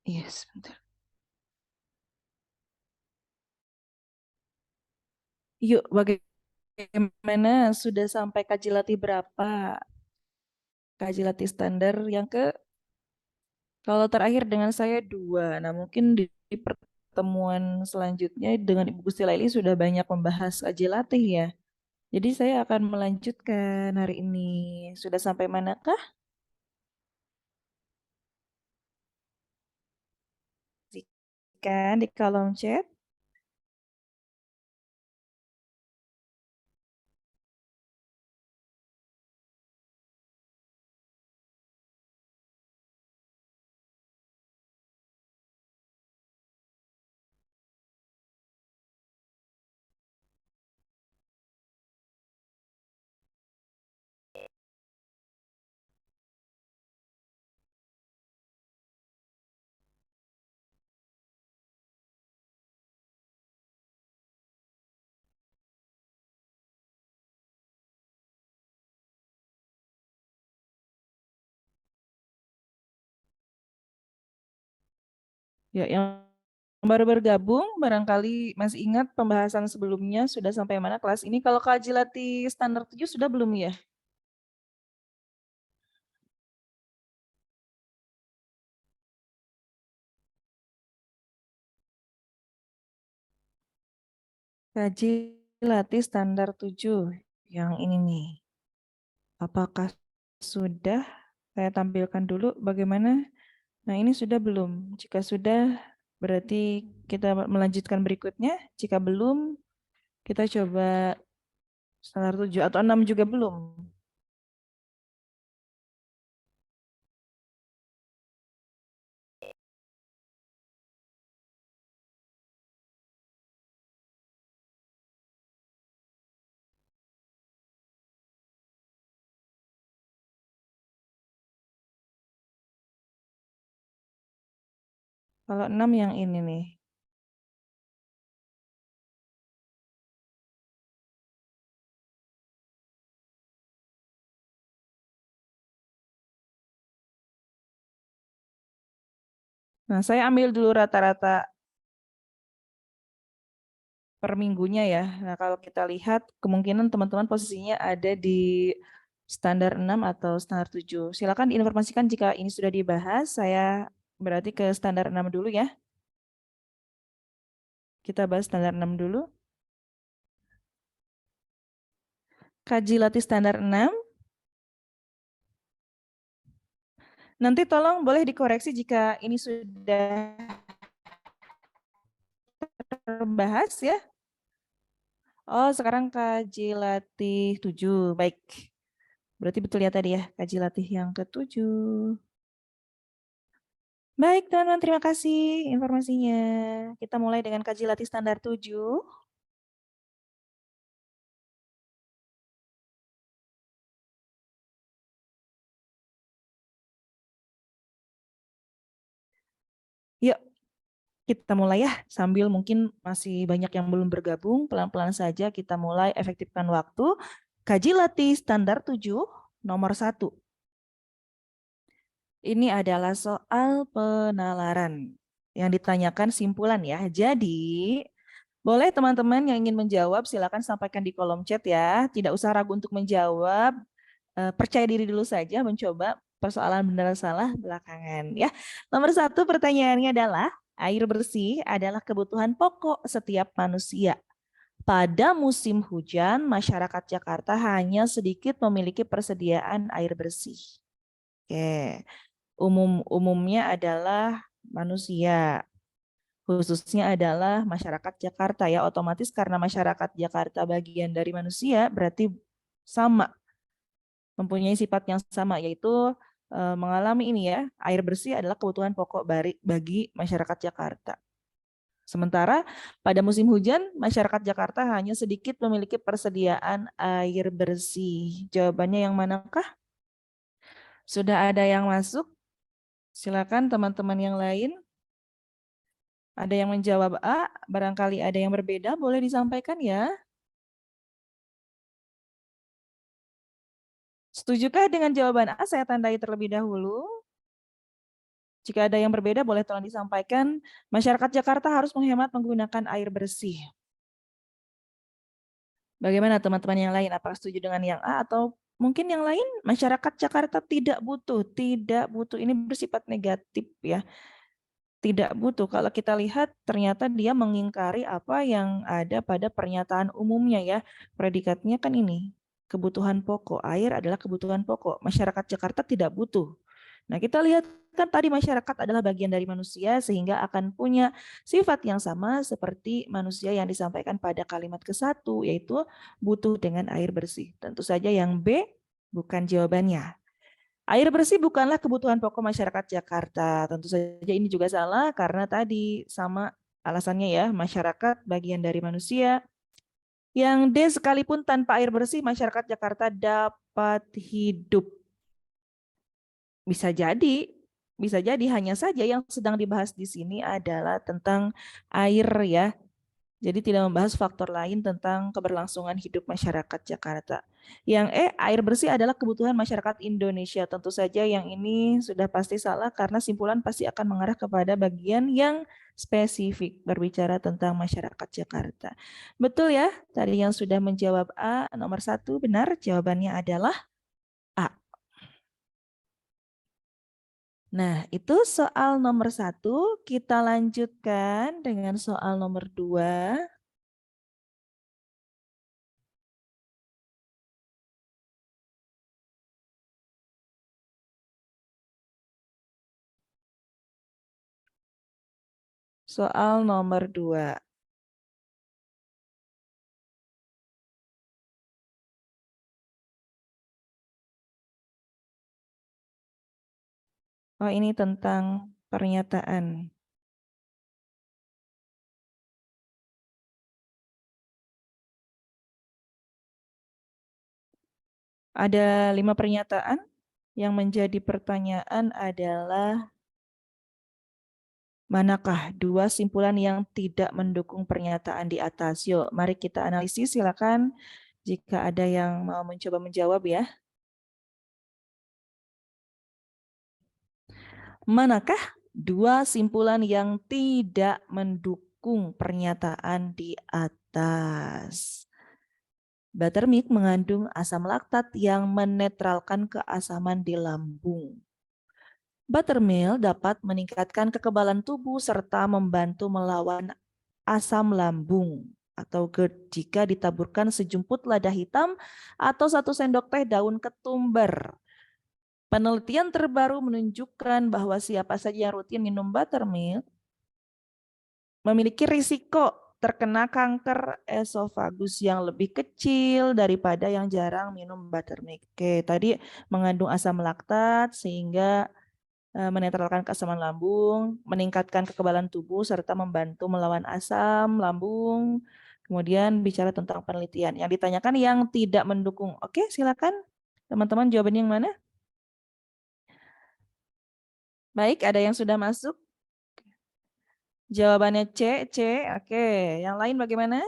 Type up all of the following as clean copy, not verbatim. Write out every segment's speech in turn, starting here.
Iya, sebentar. Yuk, bagaimana sudah sampai kaji latih berapa? Kaji latih standar yang ke, kalau terakhir dengan saya 2. Nah, mungkin di pertemuan selanjutnya dengan Ibu Gusti Laili sudah banyak membahas kaji latih ya. Jadi saya akan melanjutkan hari ini. Sudah sampai manakah? Kan di kolom chat. Ya, yang baru bergabung, barangkali masih ingat pembahasan sebelumnya sudah sampai mana kelas ini. Kalau kaji latih standar 7 sudah belum ya? Kaji latih standar 7 yang ini nih. Apakah sudah? Saya tampilkan dulu bagaimana. Nah, ini sudah belum? Jika sudah, berarti kita melanjutkan berikutnya. Jika belum, kita coba standar 7 atau 6 juga belum. Kalau 6 yang ini nih. Nah, saya ambil dulu rata-rata per minggunya ya. Nah, kalau kita lihat kemungkinan teman-teman posisinya ada di standar 6 atau standar 7. Silakan diinformasikan jika ini sudah dibahas. Saya berarti ke standar 6 dulu ya. Kita bahas standar 6 dulu. Kaji latih standar 6. Nanti tolong boleh dikoreksi jika ini sudah terbahas ya. Oh, sekarang kaji latih 7. Baik. Berarti betul ya tadi ya, kaji latih yang ke-7. Baik, teman-teman, terima kasih informasinya. Kita mulai dengan kaji latih standar 7. Yuk, kita mulai ya. Sambil mungkin masih banyak yang belum bergabung, pelan-pelan saja kita mulai efektifkan waktu. Kaji latih standar 7, nomor 1. Ini adalah soal penalaran. Yang ditanyakan simpulan ya. Jadi, boleh teman-teman yang ingin menjawab, silakan sampaikan di kolom chat ya. Tidak usah ragu untuk menjawab. Percaya diri dulu saja mencoba persoalan benar salah belakangan ya. Nomor 1 pertanyaannya adalah air bersih adalah kebutuhan pokok setiap manusia. Pada musim hujan, masyarakat Jakarta hanya sedikit memiliki persediaan air bersih. Oke, umumnya adalah manusia, khususnya adalah masyarakat Jakarta ya. Otomatis karena masyarakat Jakarta bagian dari manusia, berarti sama, mempunyai sifat yang sama, yaitu mengalami ini ya, air bersih adalah kebutuhan pokok bagi masyarakat Jakarta. Sementara pada musim hujan, masyarakat Jakarta hanya sedikit memiliki persediaan air bersih. Jawabannya yang manakah? Sudah ada yang masuk? Silakan teman-teman yang lain. Ada yang menjawab A, barangkali ada yang berbeda, boleh disampaikan ya. Setujukah dengan jawaban A? Saya tandai terlebih dahulu. Jika ada yang berbeda, boleh tolong disampaikan. Masyarakat Jakarta harus menghemat menggunakan air bersih. Bagaimana teman-teman yang lain? Apakah setuju dengan yang A atau mungkin yang lain? Masyarakat Jakarta tidak butuh. Ini bersifat negatif ya. Tidak butuh. Kalau kita lihat ternyata dia mengingkari apa yang ada pada pernyataan umumnya ya. Predikatnya kan ini. Kebutuhan pokok. Air adalah kebutuhan pokok. Masyarakat Jakarta tidak butuh. Nah, kita lihat kan tadi masyarakat adalah bagian dari manusia sehingga akan punya sifat yang sama seperti manusia yang disampaikan pada kalimat ke-1 yaitu butuh dengan air bersih. Tentu saja yang B bukan jawabannya. Air bersih bukanlah kebutuhan pokok masyarakat Jakarta. Tentu saja ini juga salah karena tadi sama alasannya ya, masyarakat bagian dari manusia. Yang D sekalipun tanpa air bersih masyarakat Jakarta dapat hidup. Bisa jadi hanya saja yang sedang dibahas di sini adalah tentang air ya. Jadi tidak membahas faktor lain tentang keberlangsungan hidup masyarakat Jakarta. Yang E, air bersih adalah kebutuhan masyarakat Indonesia. Tentu saja yang ini sudah pasti salah karena simpulan pasti akan mengarah kepada bagian yang spesifik berbicara tentang masyarakat Jakarta. Betul ya? Tadi yang sudah menjawab A, nomor 1 benar, jawabannya adalah A. Nah, itu soal nomor 1. Kita lanjutkan dengan soal nomor 2. Soal nomor 2. Oh, ini tentang pernyataan. Ada 5 pernyataan. Yang menjadi pertanyaan adalah manakah 2 simpulan yang tidak mendukung pernyataan di atas? Yuk, mari kita analisis. Silakan jika ada yang mau mencoba menjawab ya. Manakah 2 simpulan yang tidak mendukung pernyataan di atas? Buttermilk mengandung asam laktat yang menetralkan keasaman di lambung. Buttermilk dapat meningkatkan kekebalan tubuh serta membantu melawan asam lambung atau GERD jika ditaburkan sejumput lada hitam atau 1 sendok teh daun ketumbar. Penelitian terbaru menunjukkan bahwa siapa saja yang rutin minum buttermilk memiliki risiko terkena kanker esofagus yang lebih kecil daripada yang jarang minum buttermilk. Oke, tadi mengandung asam laktat sehingga menetralkan keasaman lambung, meningkatkan kekebalan tubuh serta membantu melawan asam lambung. Kemudian bicara tentang penelitian. Yang ditanyakan yang tidak mendukung. Oke, silakan teman-teman jawabannya yang mana? Baik, ada yang sudah masuk? Jawabannya C. Oke, yang lain bagaimana?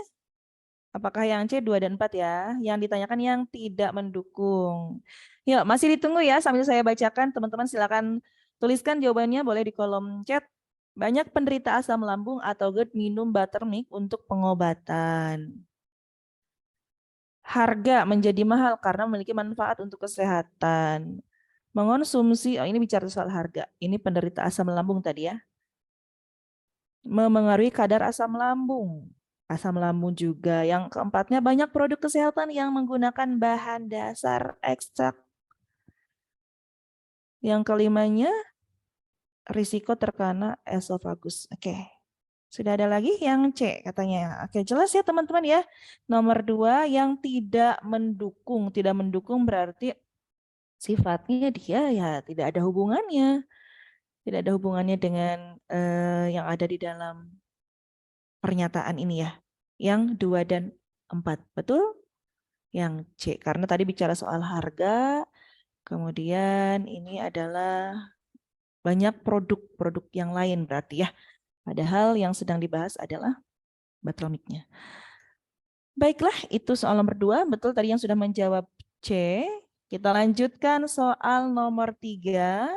Apakah yang C 2 dan 4 ya? Yang ditanyakan yang tidak mendukung. Yuk, masih ditunggu ya sambil saya bacakan. Teman-teman silakan tuliskan jawabannya boleh di kolom chat. Banyak penderita asam lambung atau GERD minum buttermilk untuk pengobatan. Harga menjadi mahal karena memiliki manfaat untuk kesehatan. Mengonsumsi, ini bicara soal harga. Ini penderita asam lambung tadi ya. Memengaruhi kadar asam lambung. Asam lambung juga. Yang keempatnya banyak produk kesehatan yang menggunakan bahan dasar ekstrak. Yang kelimanya risiko terkena esofagus. Oke. Sudah ada lagi yang C katanya. Oke, jelas ya teman-teman ya. Nomor 2 yang tidak mendukung. Tidak mendukung berarti sifatnya dia ya tidak ada hubungannya. Tidak ada hubungannya dengan yang ada di dalam pernyataan ini ya. Yang 2 dan 4. Betul? Yang C. Karena tadi bicara soal harga. Kemudian ini adalah banyak produk-produk yang lain berarti ya. Padahal yang sedang dibahas adalah buttermilk-nya. Baiklah, itu soal nomor 2. Betul tadi yang sudah menjawab C. Kita lanjutkan soal nomor 3.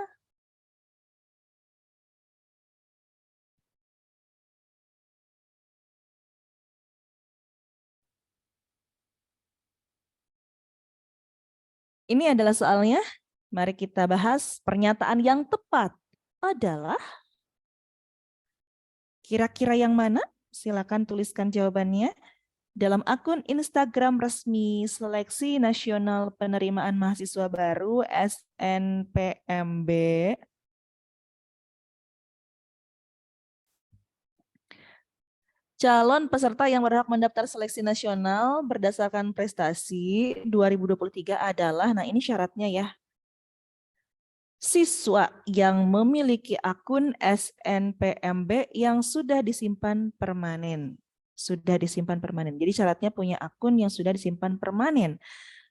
Ini adalah soalnya. Mari kita bahas. Pernyataan yang tepat adalah kira-kira yang mana? Silakan tuliskan jawabannya dalam akun Instagram resmi Seleksi Nasional Penerimaan Mahasiswa Baru SNPMB. Calon peserta yang berhak mendaftar seleksi nasional berdasarkan prestasi 2023 adalah, nah ini syaratnya ya, siswa yang memiliki akun SNPMB yang sudah disimpan permanen. Sudah disimpan permanen. Jadi syaratnya punya akun yang sudah disimpan permanen.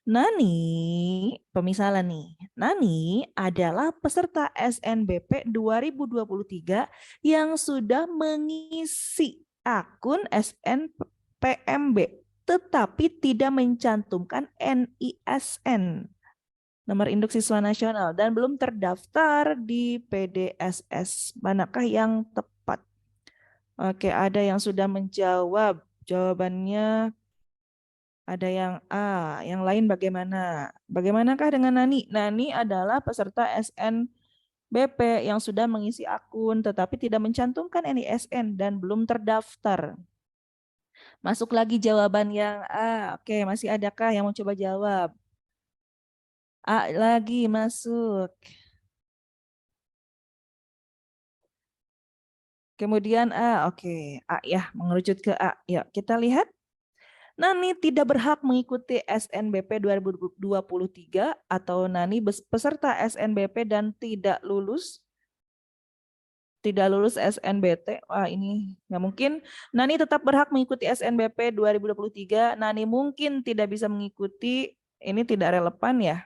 Nani, pemisalan nih. Nani adalah peserta SNBP 2023 yang sudah mengisi akun SNPMB tetapi tidak mencantumkan NISN, nomor induk siswa nasional, dan belum terdaftar di PDSS. Manakah yang tepat? Oke, ada yang sudah menjawab. Jawabannya ada yang A, yang lain bagaimana? Bagaimanakah dengan Nani? Nani adalah peserta SNBP yang sudah mengisi akun tetapi tidak mencantumkan NISN dan belum terdaftar. Masuk lagi jawaban yang A. Oke, masih adakah yang mau coba jawab? A lagi masuk. Kemudian A, oke. A ya, mengerucut ke A. Yuk, kita lihat. Nani tidak berhak mengikuti SNBP 2023 atau Nani peserta SNBP dan tidak lulus SNBT. Wah, ini nggak mungkin. Nani tetap berhak mengikuti SNBP 2023. Nani mungkin tidak bisa mengikuti. Ini tidak relevan ya.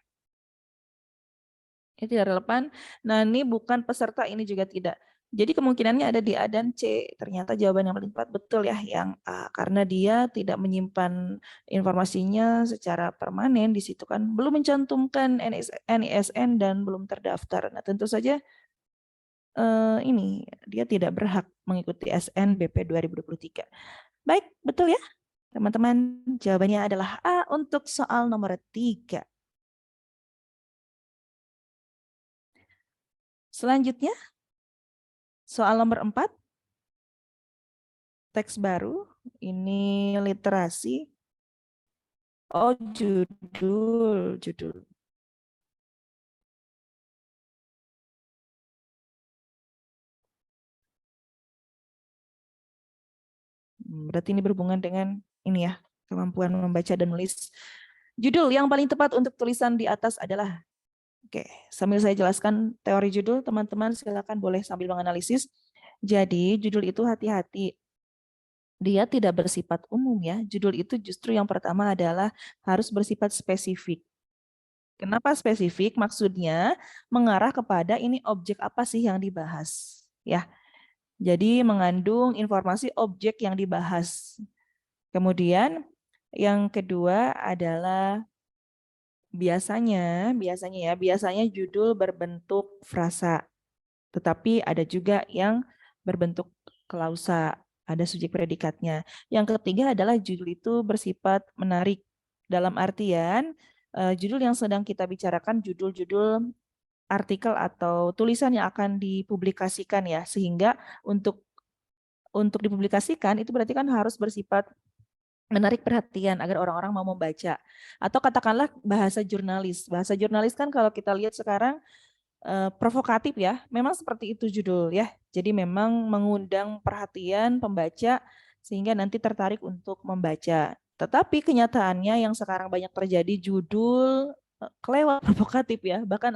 Ini tidak relevan. Nani bukan peserta, ini juga tidak. Jadi kemungkinannya ada di A dan C. Ternyata jawaban yang paling tepat betul ya, yang A. Karena dia tidak menyimpan informasinya secara permanen di situ kan. Belum mencantumkan NISN dan belum terdaftar. Nah tentu saja ini dia tidak berhak mengikuti SNBP 2023. Baik, betul ya teman-teman. Jawabannya adalah A untuk soal nomor 3. Selanjutnya, soal nomor 4. Teks baru, ini literasi. Oh, judul. Berarti ini berhubungan dengan ini ya, kemampuan membaca dan menulis. Judul yang paling tepat untuk tulisan di atas adalah, oke, sambil saya jelaskan teori judul, teman-teman silakan boleh sambil menganalisis. Jadi judul itu hati-hati. Dia tidak bersifat umum ya. Judul itu justru yang pertama adalah harus bersifat spesifik. Kenapa spesifik? Maksudnya mengarah kepada ini objek apa sih yang dibahas. Ya, jadi mengandung informasi objek yang dibahas. Kemudian yang kedua adalah biasanya judul berbentuk frasa. Tetapi ada juga yang berbentuk klausa, ada subjek predikatnya. Yang ketiga adalah judul itu bersifat menarik. Dalam artian judul yang sedang kita bicarakan judul-judul artikel atau tulisan yang akan dipublikasikan ya, sehingga untuk dipublikasikan itu berarti kan harus bersifat menarik perhatian agar orang-orang mau membaca. Atau katakanlah bahasa jurnalis. Bahasa jurnalis kan kalau kita lihat sekarang provokatif ya, memang seperti itu judul ya. Jadi memang mengundang perhatian pembaca sehingga nanti tertarik untuk membaca. Tetapi kenyataannya yang sekarang banyak terjadi judul kelewat provokatif ya, bahkan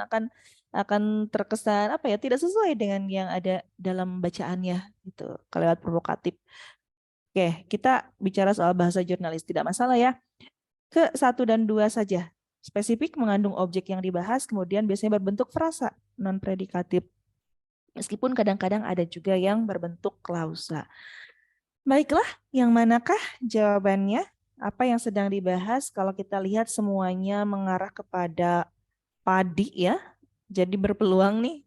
akan terkesan apa ya, tidak sesuai dengan yang ada dalam bacaannya gitu, kelewat provokatif. Oke, kita bicara soal bahasa jurnalis tidak masalah ya. Ke 1 dan 2 saja. Spesifik mengandung objek yang dibahas, kemudian biasanya berbentuk frasa non-predikatif. Meskipun kadang-kadang ada juga yang berbentuk klausa. Baiklah, yang manakah jawabannya? Apa yang sedang dibahas? Kalau kita lihat semuanya mengarah kepada padi ya. Jadi berpeluang nih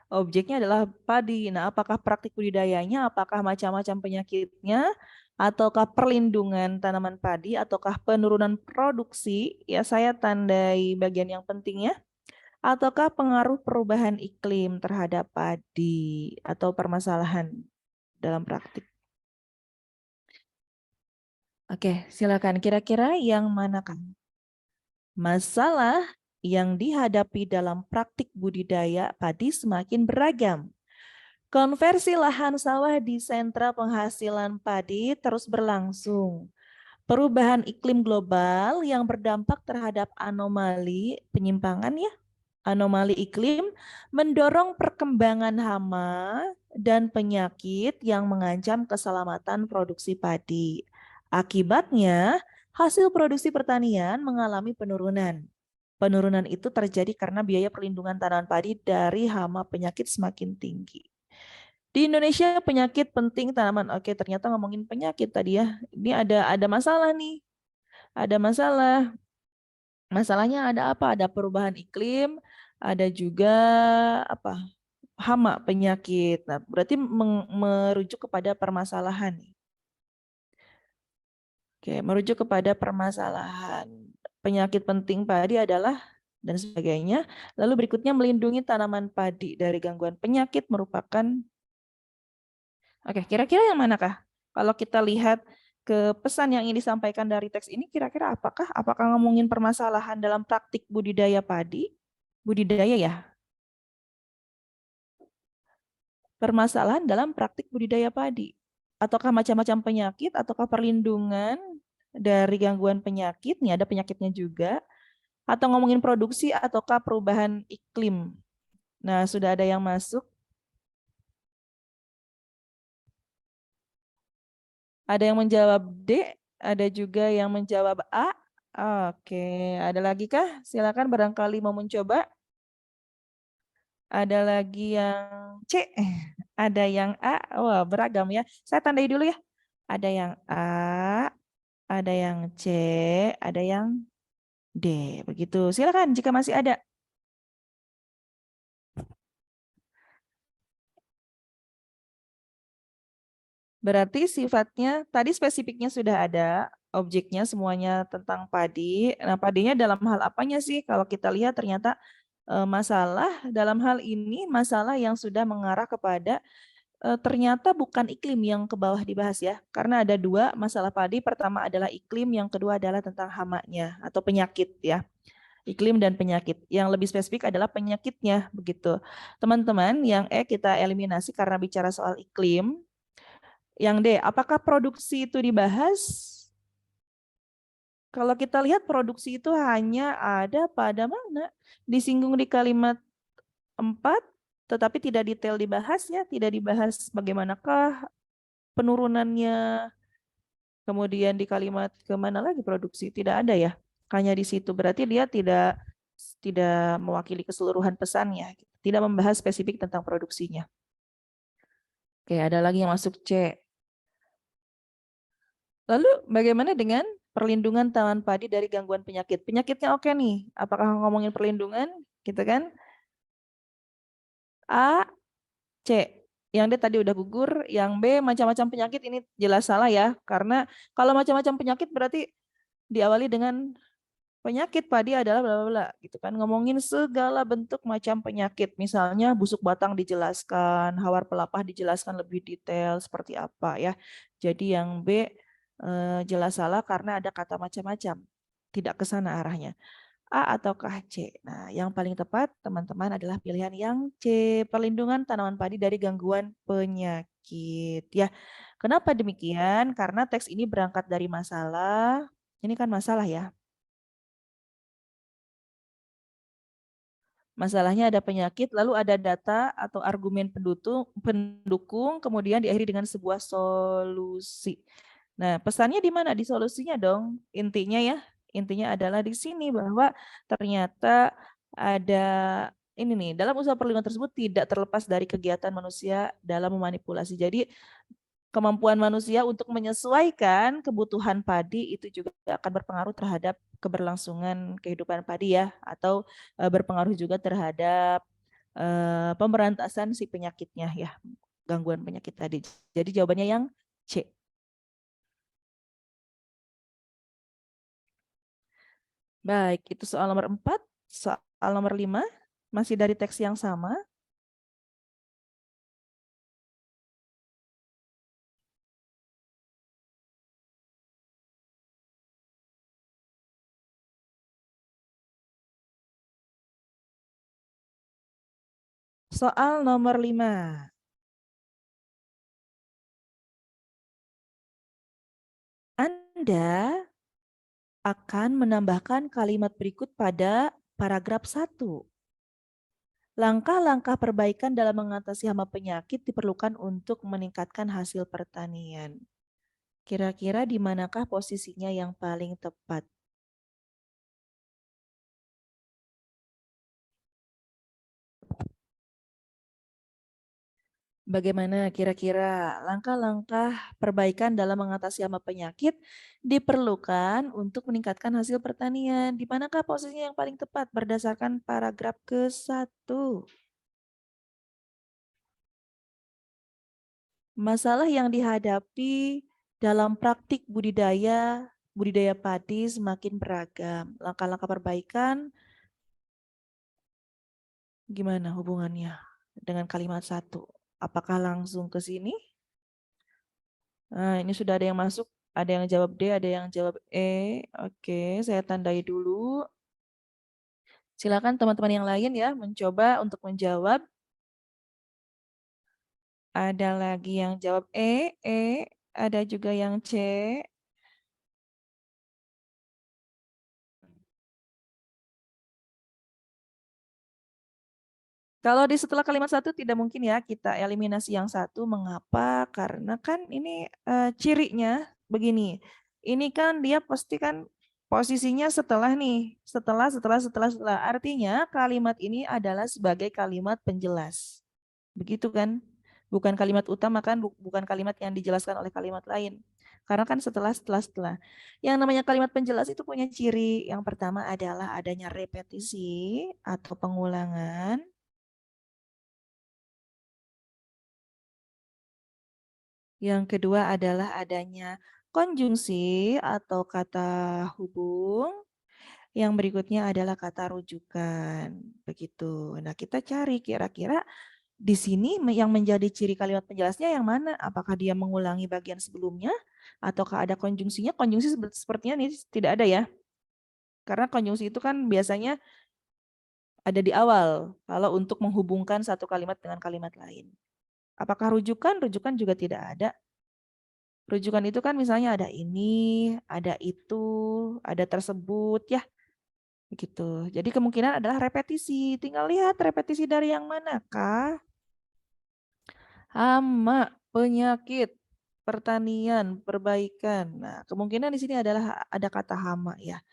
Objeknya adalah padi. Nah, apakah praktik budidayanya, apakah macam-macam penyakitnya, ataukah perlindungan tanaman padi, ataukah penurunan produksi? Ya, saya tandai bagian yang pentingnya. Ataukah pengaruh perubahan iklim terhadap padi atau permasalahan dalam praktik? Oke, silakan. Kira-kira yang manakah? Masalah yang dihadapi dalam praktik budidaya padi semakin beragam. Konversi lahan sawah di sentra penghasilan padi terus berlangsung. Perubahan iklim global yang berdampak terhadap anomali penyimpangan ya, anomali iklim mendorong perkembangan hama dan penyakit yang mengancam keselamatan produksi padi. Akibatnya, hasil produksi pertanian mengalami penurunan. Penurunan itu terjadi karena biaya perlindungan tanaman padi dari hama penyakit semakin tinggi. Di Indonesia penyakit penting tanaman. Oke, ternyata ngomongin penyakit tadi ya. Ini ada masalah nih. Ada masalah. Masalahnya ada apa? Ada perubahan iklim, ada juga apa? Hama penyakit. Nah, berarti merujuk kepada permasalahan. Oke, merujuk kepada permasalahan. Penyakit penting padi adalah dan sebagainya. Lalu berikutnya melindungi tanaman padi dari gangguan penyakit merupakan. Oke, kira-kira yang manakah? Kalau kita lihat ke pesan yang ingin disampaikan dari teks ini, kira-kira apakah? Apakah ngomongin permasalahan dalam praktik budidaya padi? Budidaya ya? Permasalahan dalam praktik budidaya padi. Ataukah macam-macam penyakit, ataukah perlindungan dari gangguan penyakit, nih ada penyakitnya juga, atau ngomongin produksi, ataukah perubahan iklim. Nah, sudah ada yang masuk. Ada yang menjawab D, ada juga yang menjawab A. Oke, ada lagi kah? Silakan barangkali mau mencoba. Ada lagi yang C, ada yang A. Wah, beragam ya. Saya tandai dulu ya. Ada yang A, ada yang C, ada yang D. Begitu. Silakan jika masih ada. Berarti sifatnya tadi spesifiknya sudah ada, objeknya semuanya tentang padi. Nah, padinya dalam hal apanya sih? Kalau kita lihat ternyata masalah dalam hal ini masalah yang sudah mengarah kepada ternyata bukan iklim yang ke bawah dibahas ya. Karena ada dua masalah padi. Pertama adalah iklim, yang kedua adalah tentang hamanya atau penyakit ya. Iklim dan penyakit. Yang lebih spesifik adalah penyakitnya begitu. Teman-teman, yang kita eliminasi karena bicara soal iklim. Yang D, apakah produksi itu dibahas? Kalau kita lihat produksi itu hanya ada pada mana? Disinggung di kalimat 4, tetapi tidak detail dibahas ya, tidak dibahas bagaimanakah penurunannya. Kemudian di kalimat kemana lagi produksi? Tidak ada ya. Hanya di situ. Berarti dia tidak mewakili keseluruhan pesannya. Tidak membahas spesifik tentang produksinya. Oke, ada lagi yang masuk C. Lalu bagaimana dengan perlindungan tanaman padi dari gangguan penyakit? Penyakitnya oke nih. Apakah ngomongin perlindungan? Gitu kan? A, C. Yang D tadi udah gugur. Yang B macam-macam penyakit ini jelas salah ya. Karena kalau macam-macam penyakit berarti diawali dengan penyakit padi adalah bla bla bla gitu kan. Ngomongin segala bentuk macam penyakit. Misalnya busuk batang dijelaskan, hawar pelapah dijelaskan lebih detail seperti apa ya. Jadi yang B jelas salah karena ada kata macam-macam. Tidak ke sana arahnya. A ataukah C? Nah, yang paling tepat teman-teman adalah pilihan yang C, perlindungan tanaman padi dari gangguan penyakit. Ya, kenapa demikian? Karena teks ini berangkat dari masalah. Ini kan masalah ya. Masalahnya ada penyakit, lalu ada data atau argumen pendukung, kemudian diakhiri dengan sebuah solusi. Nah, pesannya di mana? Di solusinya dong. Intinya ya, intinya adalah di sini bahwa ternyata ada ini nih, dalam usaha perlindungan tersebut tidak terlepas dari kegiatan manusia dalam memanipulasi. Jadi kemampuan manusia untuk menyesuaikan kebutuhan padi itu juga akan berpengaruh terhadap keberlangsungan kehidupan padi ya, atau berpengaruh juga terhadap pemberantasan si penyakitnya ya, gangguan penyakit tadi. Jadi jawabannya yang C. Baik, itu soal nomor 4. Soal nomor 5, masih dari teks yang sama. Soal nomor 5. Anda akan menambahkan kalimat berikut pada paragraf 1. Langkah-langkah perbaikan dalam mengatasi hama penyakit diperlukan untuk meningkatkan hasil pertanian. Kira-kira di manakah posisinya yang paling tepat? Bagaimana kira-kira langkah-langkah perbaikan dalam mengatasi hama penyakit diperlukan untuk meningkatkan hasil pertanian? Di manakah posisinya yang paling tepat berdasarkan paragraf ke-1? Masalah yang dihadapi dalam praktik budidaya padi semakin beragam. Langkah-langkah perbaikan gimana hubungannya dengan kalimat 1? Apakah langsung ke sini? Nah, ini sudah ada yang masuk, ada yang jawab D, ada yang jawab E. Oke, saya tandai dulu. Silakan teman-teman yang lain ya mencoba untuk menjawab. Ada lagi yang jawab E, ada juga yang C. Kalau di setelah kalimat 1 tidak mungkin ya kita eliminasi yang 1. Mengapa? Karena kan ini cirinya begini. Ini kan dia pasti kan posisinya setelah nih. Setelah. Artinya kalimat ini adalah sebagai kalimat penjelas. Begitu kan? Bukan kalimat utama kan, bukan kalimat yang dijelaskan oleh kalimat lain. Karena kan setelah. Yang namanya kalimat penjelas itu punya ciri. Yang pertama adalah adanya repetisi atau pengulangan. Yang kedua adalah adanya konjungsi atau kata hubung. Yang berikutnya adalah kata rujukan. Begitu. Nah, kita cari kira-kira di sini yang menjadi ciri kalimat penjelasnya yang mana? Apakah dia mengulangi bagian sebelumnya ataukah ada konjungsinya? Konjungsi sepertinya ini tidak ada ya. Karena konjungsi itu kan biasanya ada di awal kalau untuk menghubungkan satu kalimat dengan kalimat lain. Apakah rujukan? Rujukan juga tidak ada. Rujukan itu kan misalnya ada ini, ada itu, ada tersebut ya. Begitu. Jadi kemungkinan adalah repetisi. Tinggal lihat repetisi dari yang manakah? Hama, penyakit, pertanian, perbaikan. Nah, kemungkinan di sini adalah ada kata hama ya.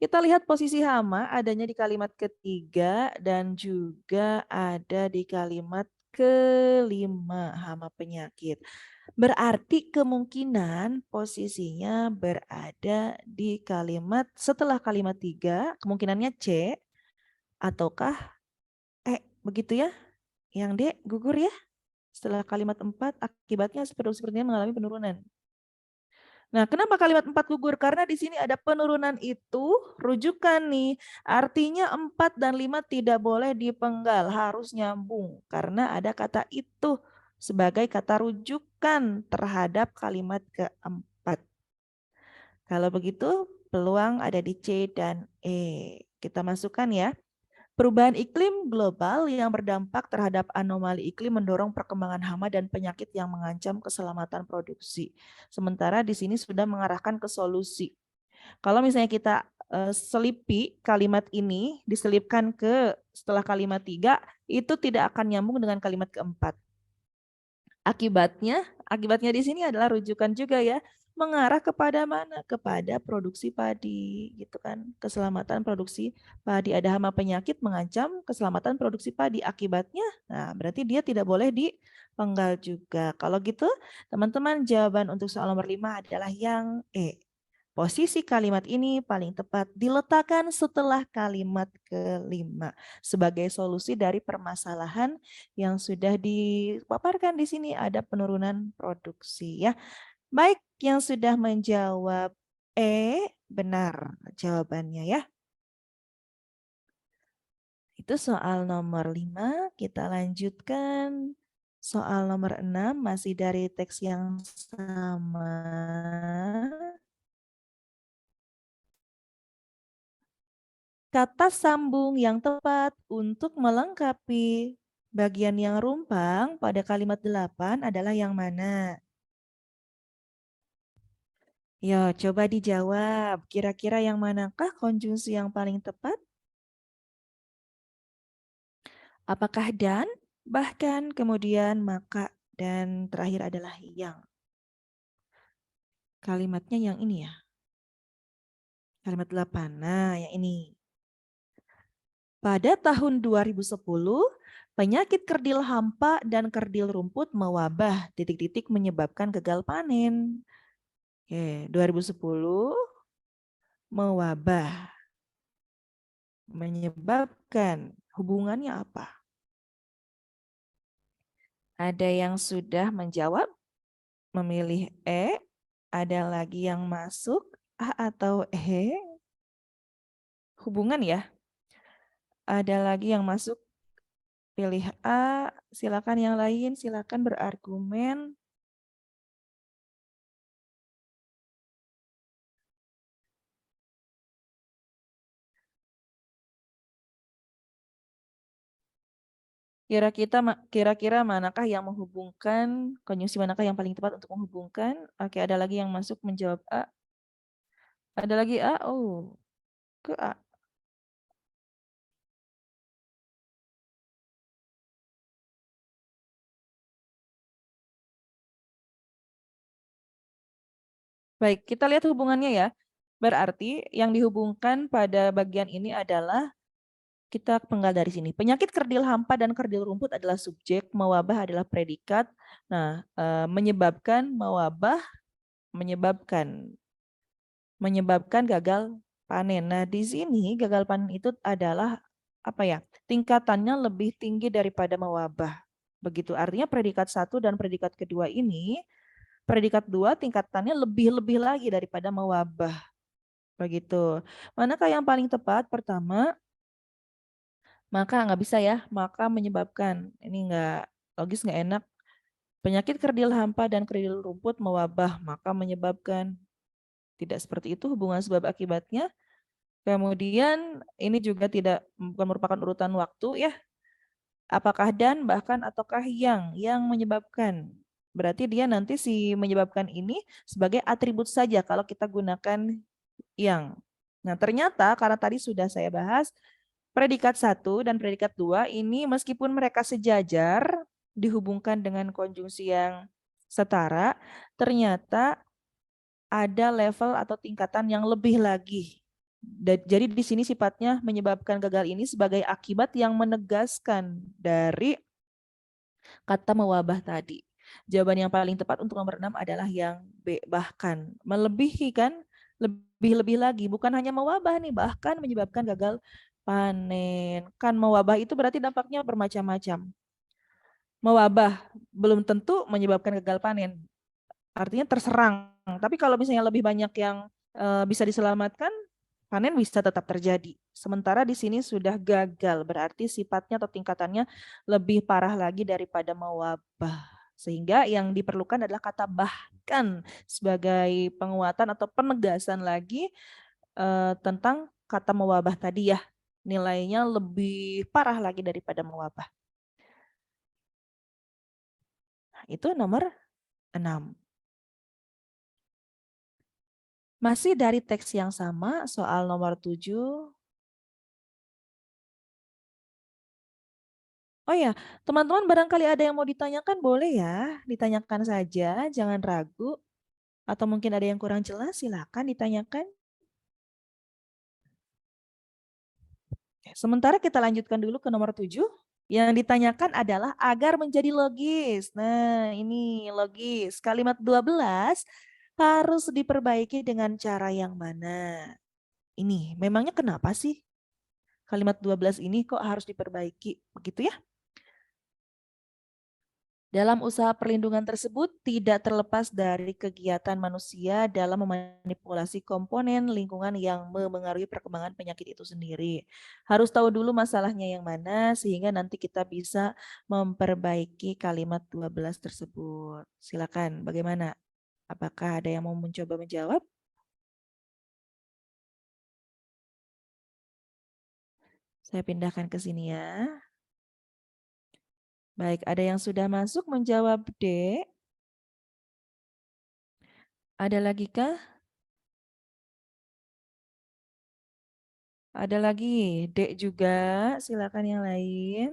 Kita lihat posisi hama adanya di kalimat ketiga dan juga ada di kalimat kelima, hama penyakit. Berarti kemungkinan posisinya berada di kalimat setelah kalimat 3, kemungkinannya C ataukah E, begitu ya? Yang D gugur ya? Setelah kalimat 4 akibatnya sepertinya mengalami penurunan. Nah, kenapa kalimat 4 gugur? Karena di sini ada penurunan itu, rujukan nih. Artinya 4 dan 5 tidak boleh dipenggal, harus nyambung. Karena ada kata itu sebagai kata rujukan terhadap kalimat keempat. Kalau begitu, peluang ada di C dan E. Kita masukkan ya. Perubahan iklim global yang berdampak terhadap anomali iklim mendorong perkembangan hama dan penyakit yang mengancam keselamatan produksi. Sementara di sini sudah mengarahkan ke solusi. Kalau misalnya kita selipi kalimat ini, diselipkan ke setelah kalimat 3, itu tidak akan nyambung dengan kalimat keempat. Akibatnya di sini adalah rujukan juga ya, mengarah kepada mana? Kepada produksi padi, gitu kan. Keselamatan produksi padi, ada hama penyakit mengancam keselamatan produksi padi. Akibatnya, nah berarti dia tidak boleh dipenggal juga. Kalau gitu, teman-teman jawaban untuk soal nomor 5 adalah yang E. Posisi kalimat ini paling tepat diletakkan setelah kalimat kelima sebagai solusi dari permasalahan yang sudah dipaparkan di sini, ada penurunan produksi ya. Baik, yang sudah menjawab benar jawabannya ya. Itu soal nomor 5, kita lanjutkan. Soal nomor 6 masih dari teks yang sama. Kata sambung yang tepat untuk melengkapi bagian yang rumpang pada kalimat 8 adalah yang mana? Yo, coba dijawab. Kira-kira yang manakah konjungsi yang paling tepat? Apakah dan, bahkan, kemudian, maka, dan terakhir adalah yang? Kalimatnya yang ini ya. Kalimat 8. Nah, yang ini. Pada tahun 2010, penyakit kerdil hampa dan kerdil rumput mewabah, titik-titik menyebabkan gagal panen. Oke, 2010 mewabah. Menyebabkan, hubungannya apa? Ada yang sudah menjawab, memilih E, ada lagi yang masuk A atau E. Hubungan ya. Ada lagi yang masuk pilih A, silakan yang lain, silakan berargumen. Kira-kira manakah yang menghubungkan, konjungsi manakah yang paling tepat untuk menghubungkan? Oke, ada lagi yang masuk menjawab A. Ada lagi A? Oh, ke A. Baik, kita lihat hubungannya ya. Berarti yang dihubungkan pada bagian ini adalah, kita penggal dari sini. Penyakit kerdil hampa dan kerdil rumput adalah subjek, mewabah adalah predikat. Nah, menyebabkan mewabah, menyebabkan gagal panen. Nah, di sini gagal panen itu adalah apa ya? Tingkatannya lebih tinggi daripada mewabah. Begitu, artinya predikat 1 dan predikat kedua ini, predikat 2 tingkatannya lebih-lebih lagi daripada mewabah. Begitu. Manakah yang paling tepat? Pertama, maka nggak bisa ya, maka menyebabkan. Ini nggak logis, nggak enak. Penyakit kerdil hampa dan kerdil rumput mewabah, maka menyebabkan. Tidak seperti itu hubungan sebab akibatnya. Kemudian ini juga bukan merupakan urutan waktu ya. Apakah dan, bahkan, ataukah yang menyebabkan. Berarti dia nanti si menyebabkan ini sebagai atribut saja kalau kita gunakan yang. Nah, ternyata karena tadi sudah saya bahas, predikat 1 dan predikat 2 ini meskipun mereka sejajar dihubungkan dengan konjungsi yang setara, ternyata ada level atau tingkatan yang lebih lagi. Jadi di sini sifatnya menyebabkan gagal ini sebagai akibat yang menegaskan dari kata mewabah tadi. Jawaban yang paling tepat untuk nomor 6 adalah yang B, bahkan. Melebihi kan, lebih-lebih lagi. Bukan hanya mewabah nih, bahkan menyebabkan gagal panen. Kan mewabah itu berarti dampaknya bermacam-macam. Mewabah belum tentu menyebabkan gagal panen. Artinya terserang. Tapi kalau misalnya lebih banyak yang bisa diselamatkan, panen bisa tetap terjadi. Sementara di sini sudah gagal, berarti sifatnya atau tingkatannya lebih parah lagi daripada mewabah. Sehingga yang diperlukan adalah kata bahkan sebagai penguatan atau penegasan lagi tentang kata mewabah tadi ya. Nilainya lebih parah lagi daripada mewabah. Nah, itu nomor 6. Masih dari teks yang sama, soal nomor 7. Oh ya, teman-teman barangkali ada yang mau ditanyakan, boleh ya, ditanyakan saja, jangan ragu. Atau mungkin ada yang kurang jelas, silakan ditanyakan. Sementara kita lanjutkan dulu ke nomor 7. Yang ditanyakan adalah agar menjadi logis. Nah, ini logis. Kalimat 12 Harus diperbaiki dengan cara yang mana? Ini, memangnya kenapa sih kalimat 12 ini kok harus diperbaiki? Begitu ya? Dalam usaha perlindungan tersebut tidak terlepas dari kegiatan manusia dalam memanipulasi komponen lingkungan yang memengaruhi perkembangan penyakit itu sendiri. Harus tahu dulu masalahnya yang mana sehingga nanti kita bisa memperbaiki kalimat 12 tersebut. Silakan, bagaimana? Apakah ada yang mau mencoba menjawab? Saya pindahkan ke sini ya. Baik, ada yang sudah masuk menjawab D. Ada lagi kah? Ada lagi, D juga. Silakan yang lain.